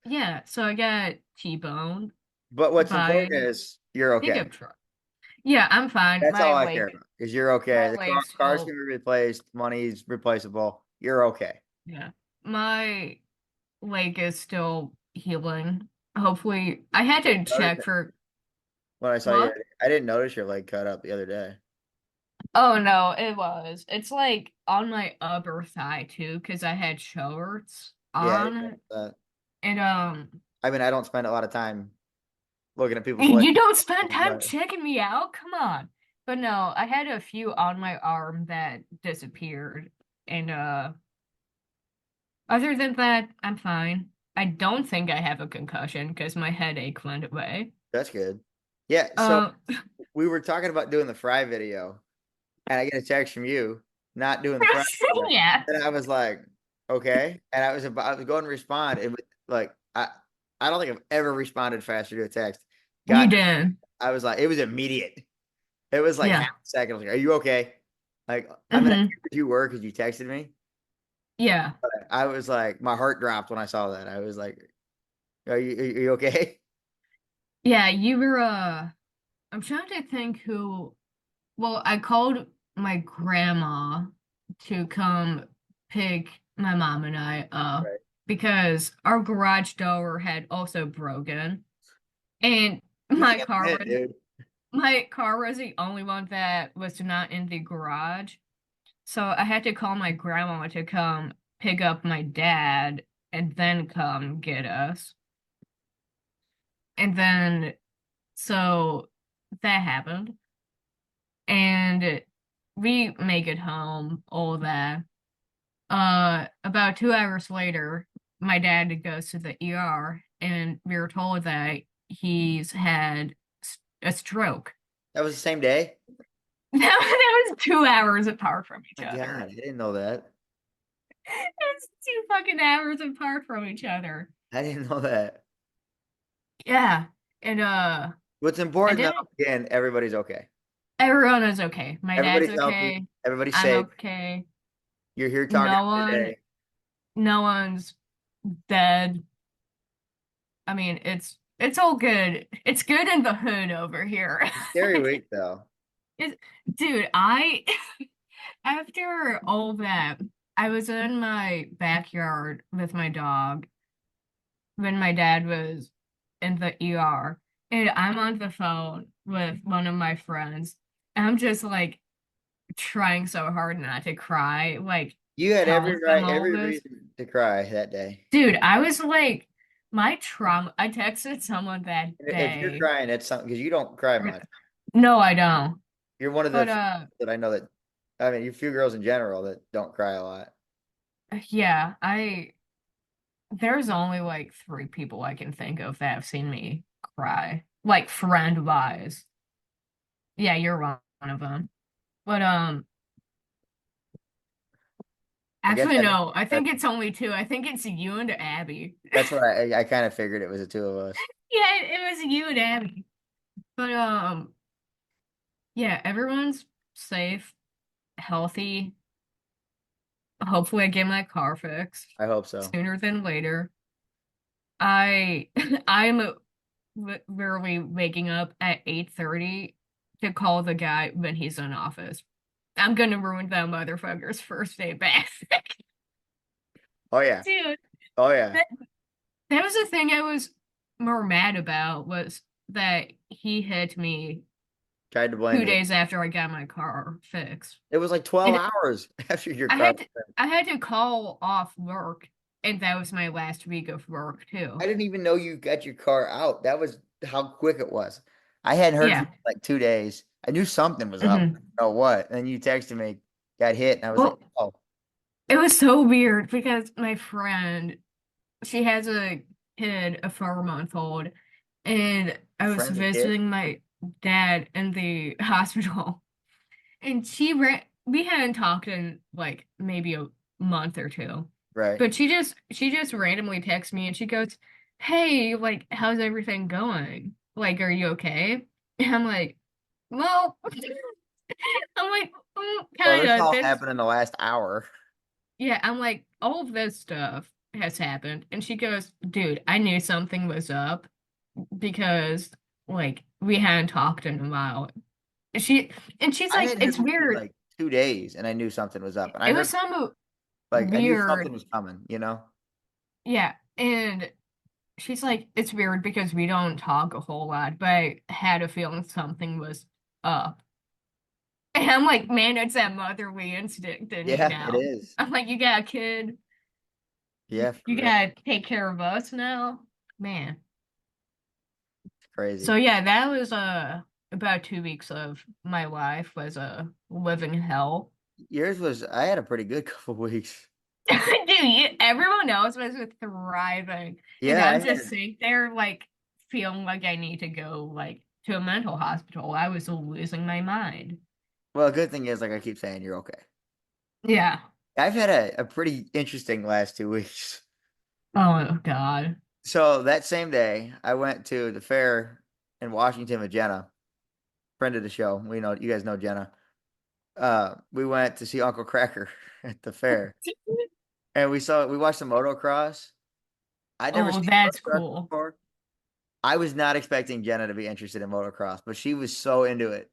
yeah, so I got T-boned But what's by important is you're okay. pickup truck. Yeah, I'm fine. That's all I care about. Is you're okay. My The leg cars can still, be replaced. Money's replaceable. You're okay. yeah, my leg is still healing. Hopefully, I had to Notice check that for when I saw you, what? I didn't notice your leg cut up the other day. Oh no, it was. It's like on my upper thigh too, because I had shorts Yeah. on, and I mean, I don't spend a lot of time looking at people's legs, you don't spend time but checking me out. Come on. But no, I had a few on my arm that disappeared, and other than that, I'm fine. I don't think I have a concussion because my headache went away. that's good. Yeah. So Uh, we were talking about doing the fry video, and I get a text from you not doing the fry video, yeah, and I was like, okay. And I was going to respond, and like I don't think I've ever responded faster to a text. you Got did. I was like, it was immediate. It was like half Yeah. a second. I was like, are you okay? Like, I mean, I Hmm. figured you were because you texted me. Yeah. I was like, my heart dropped when I saw that. I was like, are you okay? Yeah, you were I'm trying to think well, I called my grandma to come pick my mom and I up Right. because our garage door had also broken and You can't win, dude. my car was the only one that was not in the garage. So I had to call my grandma to come pick up my dad and then come get us. And then so that happened. And we make it home, all that. About 2 hours later, my dad goes to the ER and we were told that he's had a stroke. That was the same day? That was 2 hours apart from each My God, other. I didn't know that. It's 2 fucking hours apart from each other. I didn't know that. Yeah. And What's I important though, didn't again, everybody's okay. everyone is okay. My dad's Everybody's healthy. okay. Everybody's I'm safe. okay. You're here talking No to me one today. no one's dead. I mean, it's all good. It's good in the hood over here. Scary week though. It, dude, I after all that, I was in my backyard with my dog when my dad was in the ER, and I'm on the phone with one of my friends. And I'm just like trying so hard not to cry, like You had telling every them right, all every this. reason to cry that day. Dude, I was like, my trauma. I texted someone that And if you're day. crying, it's something because you don't cry much. No, I don't. You're one of the But few that I know that. I mean, you few girls in general that don't cry a lot. yeah, I there's only like three people I can think of that have seen me cry, like friend wise. Yeah, you're one of them. But I guess actually that, no, I that think it's only two. I think it's you and Abby. that's what I kind of figured it was the two of us. Yeah, it was you and Abby. But yeah, everyone's safe, healthy. Hopefully I get my car fixed I hope so. sooner than later. I I'm literally waking up at 8:30 to call the guy when he's in office. I'm gonna ruin that motherfucker's first day back. Oh yeah. Dude, Oh yeah. that that was the thing I was more mad about was that he hit me Tried to blame two you. days after I got my car fixed. It was like 12 And hours after your I car. had to I had to call off work and that was my last week of work I too. didn't even know you got your car out. That was how quick it was. I hadn't heard from Yeah. you in like 2 days. I knew something was up. hmm Oh, what? And then you texted me, got hit, and I was like, Well, oh, it was so weird because my friend, she has a kid, a 4 month old, and your I was friend's a kid? visiting my dad in the hospital, and we hadn't talked in like maybe a month or two, Right. but she just randomly texts me and she goes, "Hey, like, how's everything going? Like, are you okay?" And I'm like, "Well," I'm like, Well, kind this of. all This happened in the last hour. Yeah, I'm like, all of this stuff has happened. And she goes, dude, I knew something was up because like we hadn't talked in a while. And she's I like, hadn't heard it's from you in weird. like 2 days, and I knew something was up. And I It was heard, some like, I knew something weird. was coming, you know? Yeah. And she's like, it's weird because we don't talk a whole lot, but I had a feeling something was up. And I'm like, man, it's that motherly instinct in me Yeah, it now. is. I'm like, you got a kid. Yeah, for You real. gotta take care of us now. Man. It's So crazy. yeah, that was about 2 weeks of my life was living hell. Yours was, I had a pretty good couple weeks. Dude, everyone else was thriving, and Yeah, I I'm just had, sitting there like feeling like I need to go like to a mental hospital. I was losing my mind. well, the good thing is, like I keep saying, you're okay. Yeah. I've had a pretty interesting last 2 weeks. Oh God. So that same day, I went to the fair in Washington with Jenna, friend of the show. We know you guys know Jenna. We went to see Uncle Cracker at the fair, and we watched the motocross. I'd never Oh, seen that's motocross cool. before. I was not expecting Jenna to be interested in motocross, but she was so into it.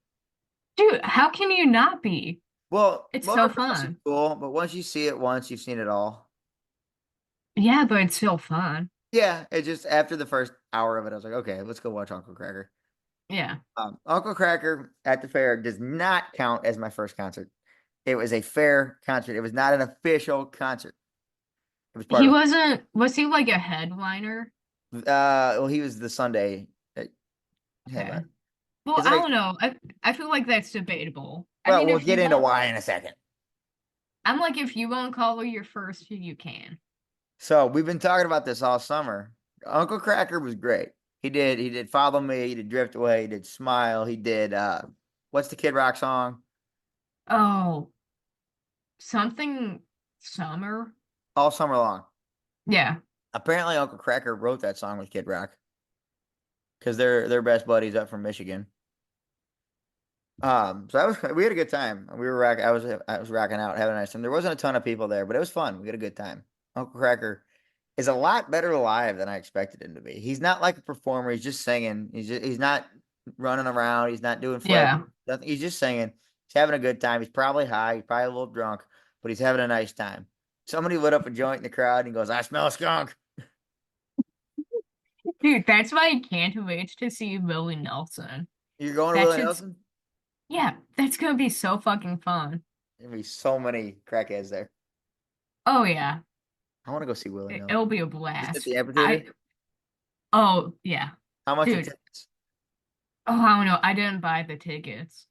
Dude, how can you not be? Well, It's so motocross is fun. cool, but once you see it once, you've seen it all. Yeah, but it's still fun. Yeah, it just after the first hour of it, I was like, okay, let's go watch Uncle Cracker. Yeah. Uncle Cracker at the fair does not count as my first concert. It was a fair concert. It was not an official concert. It was part He of wasn't, was he like a headliner? well, he was the Sunday headline. Okay. Well, Because I don't know. I feel like that's debatable. I well, mean, we'll if get you into want, why in a second. I'm like, if you want to call it your first, you can. So we've been talking about this all summer. Uncle Cracker was great. He did Follow Me, he did Drift Away, he did Smile, he did what's the Kid Rock song? Oh, something summer. All summer long. Yeah. Apparently Uncle Cracker wrote that song with Kid Rock because they're best buddies up from Michigan. So that was we had a good time. We were rock I was rocking out, having a nice time. There wasn't a ton of people there, but it was fun. We had a good time. Uncle Cracker is a lot better live than I expected him to be. He's not like a performer. He's just singing. He's not running around. He's not doing flair. Yeah. Nothing. He's just singing. He's having a good time. He's probably high. He's probably a little drunk, but he's having a nice time. Somebody lit up a joint in the crowd and he goes, "I smell a skunk." Dude, that's why I can't wait to see Willie Nelson. You're going to That Willie should, Nelson? yeah, that's gonna be so fucking fun. There'll be so many crackheads there. Oh yeah, I want to go see Willie Nelson. it'll be a Just at blast. the amphitheater. Oh yeah, How much are dude. tickets? Oh, I don't know. I didn't buy the tickets.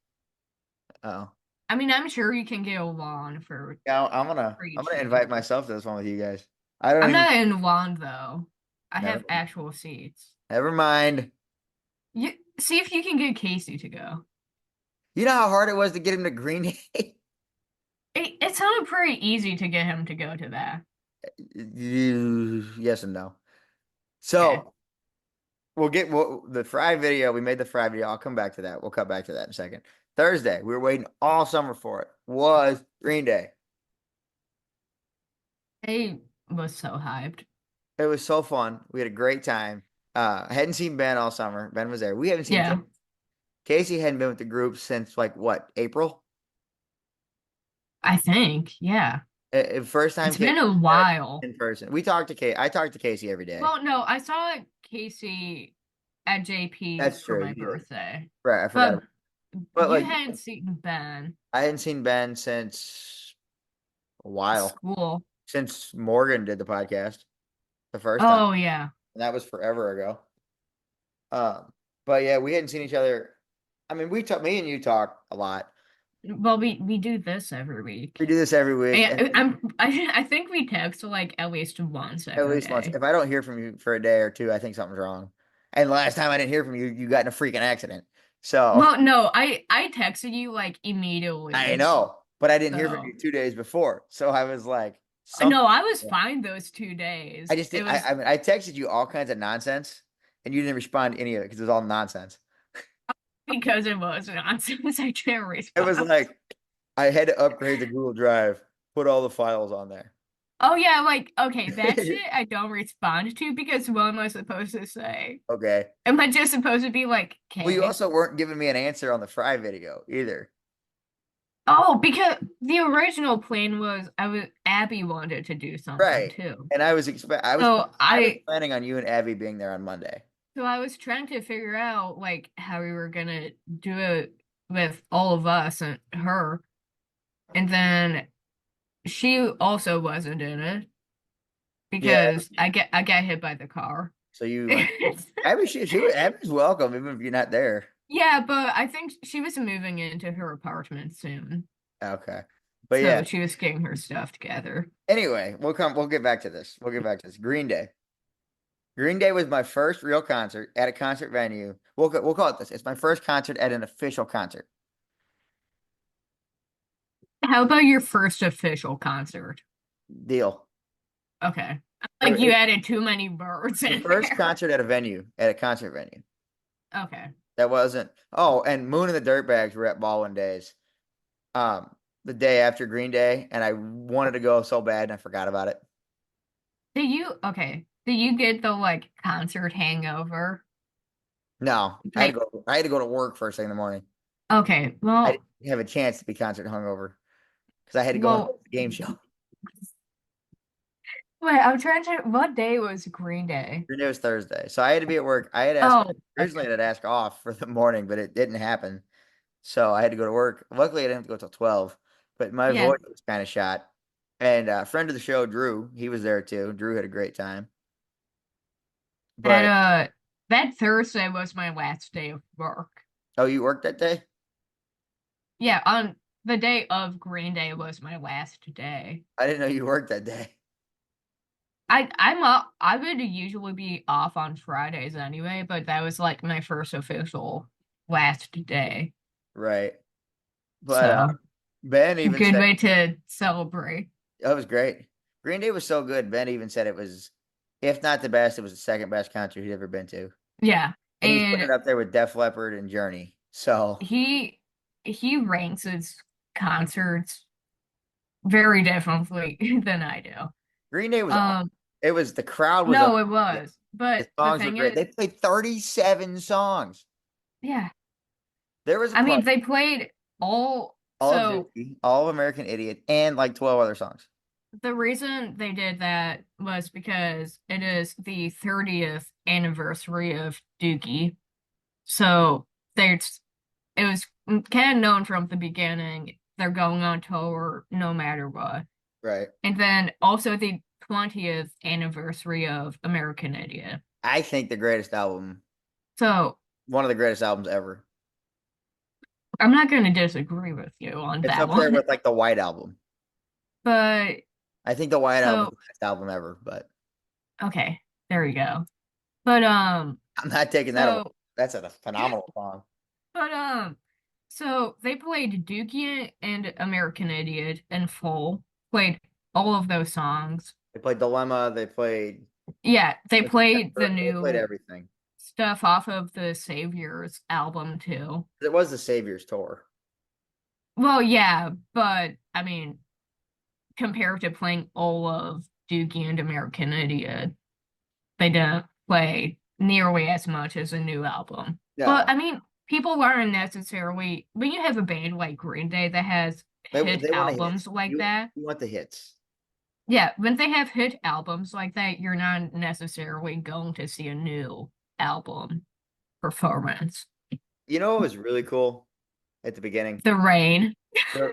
Oh, I mean, I'm sure you can get a lawn for yeah. I'm pretty gonna cheap. invite myself to this one with you guys. I don't I'm even. not in lawn though. I Never, have actual seats. never mind. You see if you can get Casey to go. You know how hard it was to get him to Green Day? It sounded pretty easy to get him to go to that. Yes and no. Okay. So the Fry video. We made the Fry video. I'll come back to that. We'll cut back to that in a second. Thursday, we were waiting all summer for it. Was Green Day. I was so hyped. It was so fun. We had a great time. I hadn't seen Ben all summer. Ben was there. We haven't seen Yeah, Casey. Casey hadn't been with the group since like what, April? I think. Yeah. First time It's been Casey a met while. in person. We talked to Casey. I talked to Casey every day. Well, no, I saw Casey at JP's That's for true. my You did. birthday. Right. I forgot But about but you like hadn't seen Ben I hadn't seen Ben since a at while. school. Since Morgan did the podcast the first time. Oh yeah. And that was forever ago. Um, but yeah, we hadn't seen each other. I mean, we talk me and you talk a lot. Well, we do this every week. We do this every week, Yeah, and I think we text like at least once at every least once. day. If I don't hear from you for a day or two, I think something's wrong. And last time I didn't hear from you, you got in a freaking accident. So Well, no, I texted you like I immediately. know, but I didn't hear from So you 2 days before. So I was like, no, something. I was fine those 2 days. I just It did. I was mean, I texted you all kinds of nonsense, and you didn't respond to any of it because it was all nonsense. because it was nonsense. I didn't It was respond. like I had to upgrade the Google Drive, put all the files on there. Oh yeah, like okay, that shit I don't respond to because what am I supposed to say? Okay. Am I just supposed to be like, Well, you okay? also weren't giving me an answer on the Fry video either. Oh, because the original plan was I was Abby wanted to do something Right. too. And I was expect So I was I planning on you and Abby being there on Monday. so I was trying to figure out like how we were gonna do it with all of us and her. And then she also wasn't in it Yeah. because I got hit by the car. So you went Abby Abby's welcome even if you're not there. Yeah, but I think she was moving into her apartment soon. Okay. But yeah, So she was getting her stuff together. anyway, we'll get back to this. We'll get back to this. Green Day. Green Day was my first real concert at a concert venue. We'll call it this. It's my first concert at an official concert. How about your first official concert? Deal. Okay. It, Like you it- added too many birds the in first there. concert at a venue, at a concert venue. Okay. That wasn't. Oh, and Moon and the Dirtbags were at Baldwin Days. The day after Green Day, and I wanted to go so bad, and I forgot about it. Did you get the like concert hangover? No, I had to Like, go. I had to go to work first thing in the morning. okay, I well, didn't have a chance to be concert hungover because I had to go and well, host the game show. wait, I'm trying to, what day was Green Day? Green Day was Thursday, so I had to be at work. I had asked Oh, originally okay. I had asked off for the morning, but it didn't happen. So I had to go to work. Luckily, I didn't have to go till 12, but my Yeah, voice was kind of shot. And a friend of the show, Drew, he was there too. Drew had a great time. That But that Thursday was my last day of work. oh, you worked that day? Yeah, on the day of Green Day was my last day. I didn't know you worked that day. I would usually be off on Fridays anyway, but that was like my first official last day. Right. But So Ben even good said way to celebrate. that was great. Green Day was so good. Ben even said it was, if not the best, it was the second best concert he'd ever been to. Yeah. And he's putting And it up there with Def Leppard and Journey. So he he ranks his concerts very differently than I do. Green Day was awesome. Um, It was the crowd was no, it amazing. was. The But the songs were thing great. is, They played 37 songs. yeah, There was a I part mean, they played all. all of So Dookie, all of American Idiot, and like 12 other songs. the reason they did that was because it is the 30th anniversary of Dookie. So there's it was kind of known from the beginning they're going on tour no matter what. Right. And then also the 20th anniversary of American Idiot. I think the greatest album, So one of the greatest albums ever. I'm not going to disagree with you on It's that up there one. with like the White Album. But I think the White Album is so the best album ever, but okay, there we go. But I'm not taking that away. so That's a phenomenal song. but so they played Dookie and American Idiot in full. Played all of those songs. They played Dilemma. They played. Yeah, they played the They played new everything. stuff off of the Saviors album too. It was the Saviors tour. Well, yeah, but I mean, compared to playing all of Dookie and American Idiot, they didn't play nearly as much as a new album. But No, I mean, people aren't necessarily when you have a band like Green Day that has hit they want the hits. albums like that. You want the hits. Yeah, when they have hit albums like that, you're not necessarily going to see a new album performance. You know what was really cool at the beginning? The Rain. So,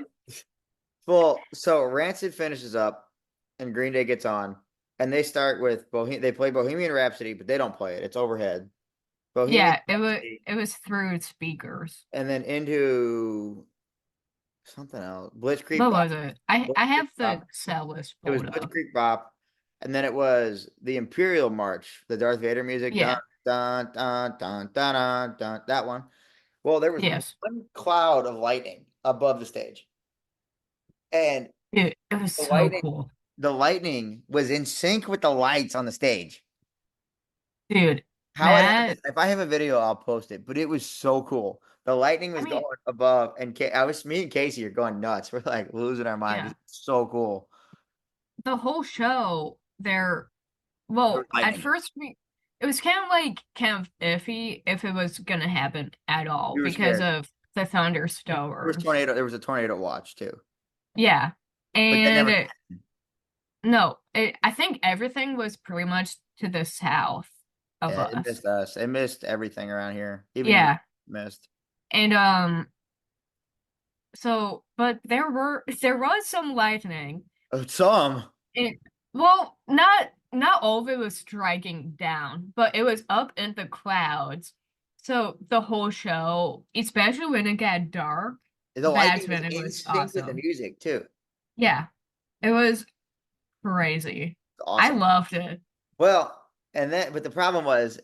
well, so Rancid finishes up and Green Day gets on, and they start with They play Bohemian Rhapsody, but they don't play it. It's overhead. Bohemian Yeah, Rhapsody, it was through speakers. and then into something else. Blitzkrieg What Bop. was it? I Blitzkrieg have the Bop. set list It was pulled up. Blitzkrieg Bop, and then it was the Imperial March, the Darth Vader music. Dun Yeah. dun dun dun dun dun dun. That one. Well, there was Yes. one cloud of lightning above the stage, and Dude, it was the so lightning, cool. the lightning was in sync with the lights on the stage. Dude, How it happened, that if I have a video, I'll post it. But it was so cool. The lightning I was going mean, above, and me and Casey are going nuts. We're like losing our minds. yeah. It's so cool. The whole show there There was well, at lightning. first it was kind of iffy if it was gonna happen at all We were because scared. of the There was thunderstorms. tornado. There was a tornado watch too, Yeah. but that never And happened. no, I think everything was pretty much to the south of Yeah, it us. missed us. It missed everything around here. Even you Yeah. missed. And so but there was some lightning. Oh, some. It well, not all of it was striking down, but it was up in the clouds. So the whole show, especially when it got dark, The that's lightning was when it in was sync with the awesome. music too. Yeah, it was crazy. It's I awesome. loved it. Well, but the problem was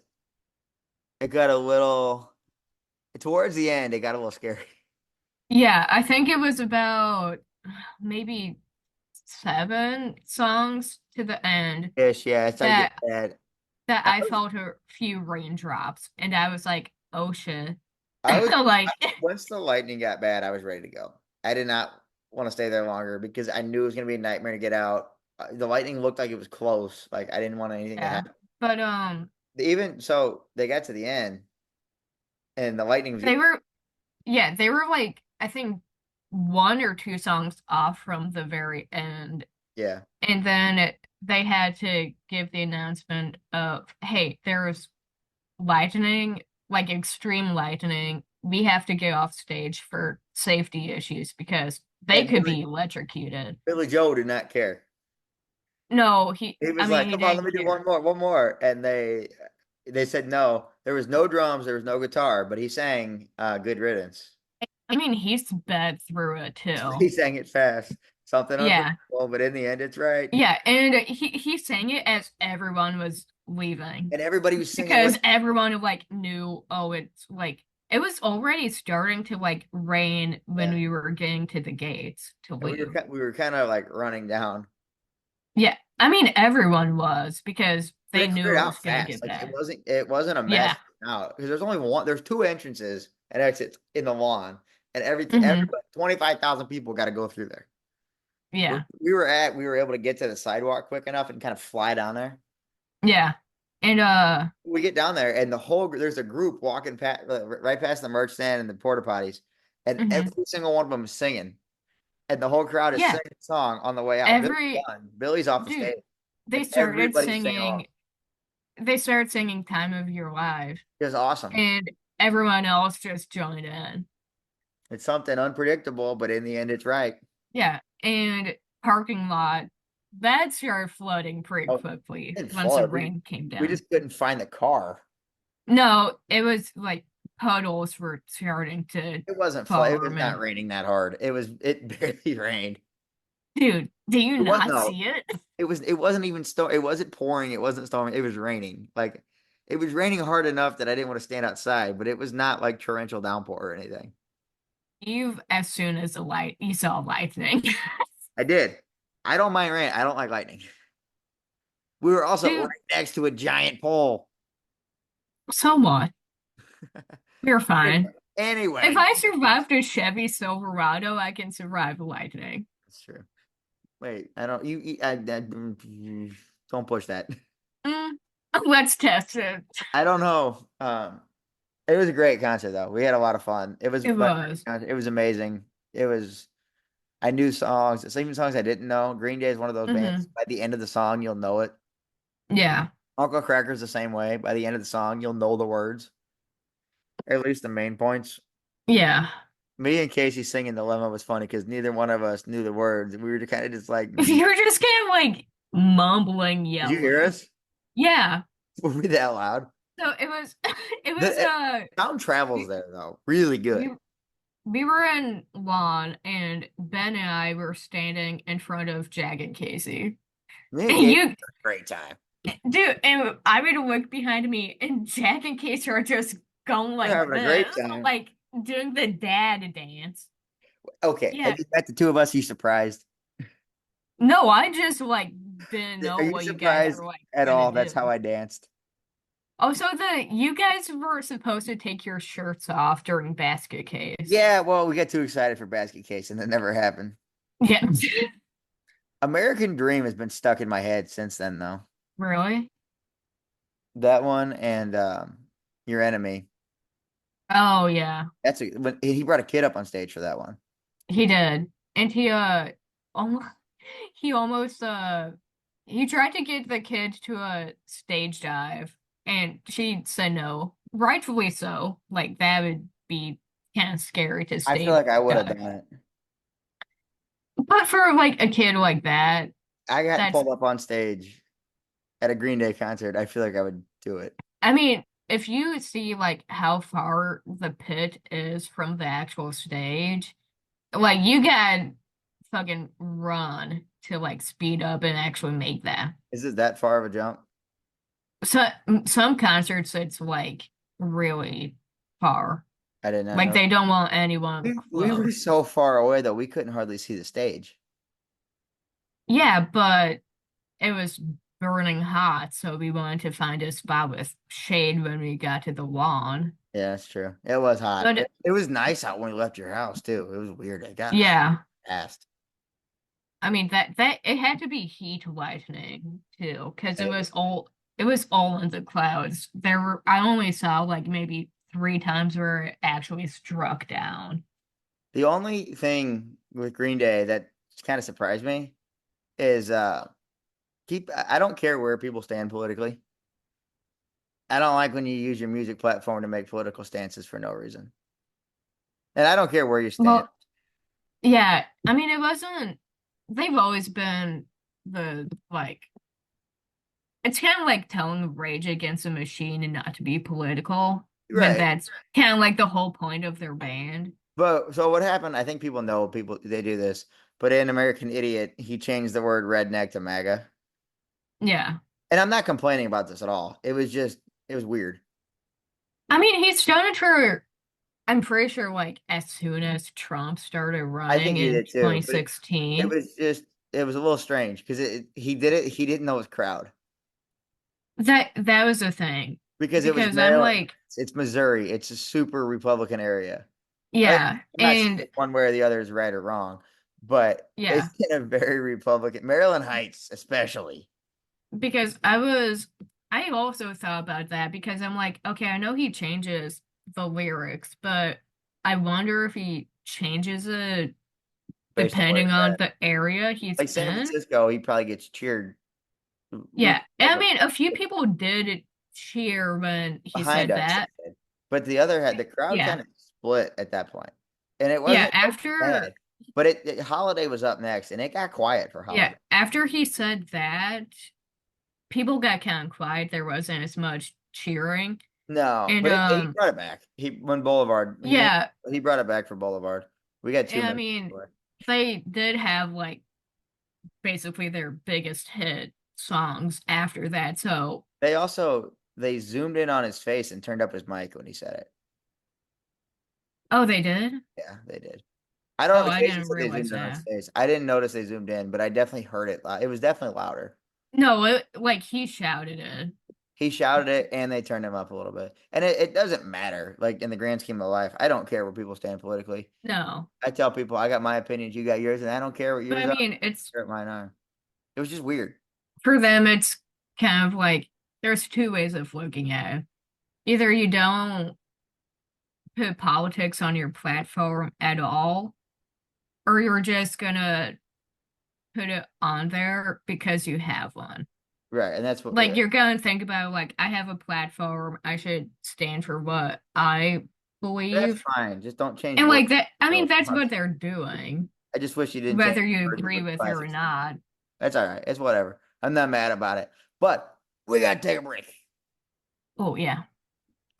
it got a little towards the end. It got a little scary. Yeah, I think it was about maybe 7 songs to the end Ish, yeah, it started getting that bad. I I was, felt a few raindrops, and I was like, "Oh shit!" I was, Like, once the lightning got bad, I was ready to go. I did not want to stay there longer because I knew it was going to be a nightmare to get out. The lightning looked like it was close. Like I didn't want anything to yeah. happen. But Even so, they got to the end and the lightning was they getting, were yeah, they were like I think 1 or 2 songs off from the very end. yeah. And then they had to give the announcement of, hey, there's lightning, like extreme lightning. We have to get off stage for safety issues because they And could be electrocuted. Billy Joe did not care. No, He I was mean, like, he "Come on, let didn't me do care. one more." And they said no. There was no drums, there was no guitar, but he sang "Good Riddance." I mean, he sped through it He too. sang it fast, something Yeah. unpredictable, but in the end, it's right. Yeah, and he sang it as everyone was leaving And everybody was singing with. because everyone like knew, oh, it's like it was already starting to like rain when Yeah, we were getting to the gates to and leave. we were kind of like running down, Yeah, I mean everyone was because but they it knew cleared it out was gonna fast. get Like bad. it wasn't a mess Yeah. now because there's only one. There's two entrances and exits in the lawn, and Hmm. everybody 25,000 people got to go through there. Yeah. We were able to get to the sidewalk quick enough and kind of fly down there. Yeah. And We get down there and there's a group walking past right past the merch stand and the porta potties, and mhm. every single one of them is singing, and the whole crowd is Yeah, singing the song on the way out. Billy's every done. Billy's off the dude, stage, they and started everybody's singing singing along. they started singing Time of Your Life It was awesome. and everyone else just joined in. It's something unpredictable, but in the end, it's right. Yeah, and parking lot that started flooding pretty Oh, quickly in once the Florida, rain came we down. just couldn't find the car. No, it was like puddles were starting to It wasn't flood. It was form not and raining that hard. It barely rained. dude, do you It was not no. see it? It wasn't even storm. It wasn't pouring. It wasn't storming. It was raining. Like it was raining hard enough that I didn't want to stand outside, but it was not like torrential downpour or anything. You've as soon as the light you saw lightning. I did. I don't mind rain. I don't like lightning. We were also right Dude, next to a giant pole. so what? You're fine. If Anyway, I survived a Chevy Silverado, I can survive lightning. that's true. Wait, I don't. Don't push that. Mm, let's test it. I don't know. It was a great concert though. We had a lot of fun. It was It my was. concert. It was amazing. It was. I knew songs, it's even songs I didn't know. Green Day is one of those bands. Hmm. By the end of the song, you'll know it. Yeah. Uncle Cracker's the same way. By the end of the song, you'll know the words, or at least the main points. Yeah. Me and Casey singing Dilemma was funny because neither one of us knew the words. We were kind of just like, You're just kind of like mumbling, Did you hear yelling. us? Yeah. Were we that loud? So it was, it was, The sound travels we, there though, really we, good. we were in lawn and Ben and I were standing in front of Jag and Casey. Me and And Casey you, had a great time. dude, and I would look behind me and Jak and Casey are just going We're like having a great this, time. like doing the dad dance. Okay, have Yeah. you met the two of us? You surprised? No, I just like didn't Are know you what you guys surprised were like at gonna all? That's how do. I danced. Oh, so the you guys were supposed to take your shirts off during basket case. Yeah, well, we got too excited for basket case and that never happened. Yeah. American Dream has been stuck in my head since then, though. Really? That one and Your Enemy. Oh yeah, When he brought a kid up on stage for that one. he did. And almost he almost he tried to get the kid to a stage dive and she said no. Rightfully so. Like that would be kind of scary to I feel stage like I would have dive. done it. But for like a kid like that, I got that's pulled up on stage at a Green Day concert. I feel like I would do it. I mean, if you see like how far the pit is from the actual stage, like you gotta fucking run to like speed up and actually make that. Is it that far of a jump? So some concerts it's like really far. I did not Like know. they don't want anyone We were close. so far away that we couldn't hardly see the stage. Yeah, but it was burning hot, so we wanted to find a spot with shade when we got to the lawn. Yeah, that's true. It was hot. But It was nice out when we left your house too. It was weird. It got hot yeah, fast. I mean that it had to be heat lightning too, because it was all in the clouds. I only saw like maybe three times where it actually struck down. The only thing with Green Day that kind of surprised me is I don't care where people stand politically. I don't like when you use your music platform to make political stances for no reason. And I don't care where you stand. Well, Yeah, I mean, it wasn't, they've always been the, like, it's kind of like telling Rage Against the Machine and not to be political, but Right. that's kind of like the whole point of their band. But so what happened? I think people know people they do this, but in American Idiot, he changed the word redneck to MAGA. Yeah. And I'm not complaining about this at all. It was weird. I mean, he's done it for, I'm pretty sure, like, as soon as Trump started I running think he in did too, but it 2016. was just it was a little strange because he did it. He didn't know his crowd That was the thing. because it was Because I'm Maryland. like, It's Missouri. It's a super Republican area. I mean, yeah, I'm not saying and one way or the other is right or wrong, but it's yeah. in a very Republican Maryland Heights, especially. Because I also thought about that because I'm like, okay, I know he changes the lyrics, but I wonder if he changes it Based on where depending it's on at. the area he's Like San in. Francisco, he probably gets cheered Yeah. I Republican mean, a few people did cheer when he behind said us, that. they did. But the other had the crowd kind Yeah. of split at that point, and Yeah. it wasn't bad. But Holiday was up next, and it got quiet for Yeah, Holiday. after he said that, people got kind of quiet. There wasn't as much cheering. No, And but he brought it back. He won Boulevard. yeah, He brought it back for Boulevard. We got two and I minutes. mean, Left. they did have like basically their biggest hit songs after that. So, They zoomed in on his face and turned up his mic when he said it. oh, they did? Yeah, they did. I don't Oh, know. I Casey didn't said they realize zoomed in on his that. face. I didn't notice they zoomed in, but I definitely heard it. It was definitely louder. No, like he shouted it. He shouted it and they turned him up a little bit. And it doesn't matter. Like in the grand scheme of life, I don't care where people stand politically. No, I tell people I got my opinions, you got yours, and I don't care what but yours I are, mean, it's or what mine are. It was just weird. for them, it's kind of like there's two ways of looking at it. Either you don't put politics on your platform at all, or you're just gonna put it on there because you have one. Right. And that's what Like you're gonna think about like I have a platform, I should stand for what I that's believe. fine. Just don't change And words like that, I mean so that's what much. they're doing, I just wish you didn't change whether you words agree with with it or classic stuff. not. That's all right. It's whatever. I'm not mad about it. But we gotta take a break. Oh yeah.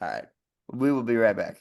All right. We will be right back.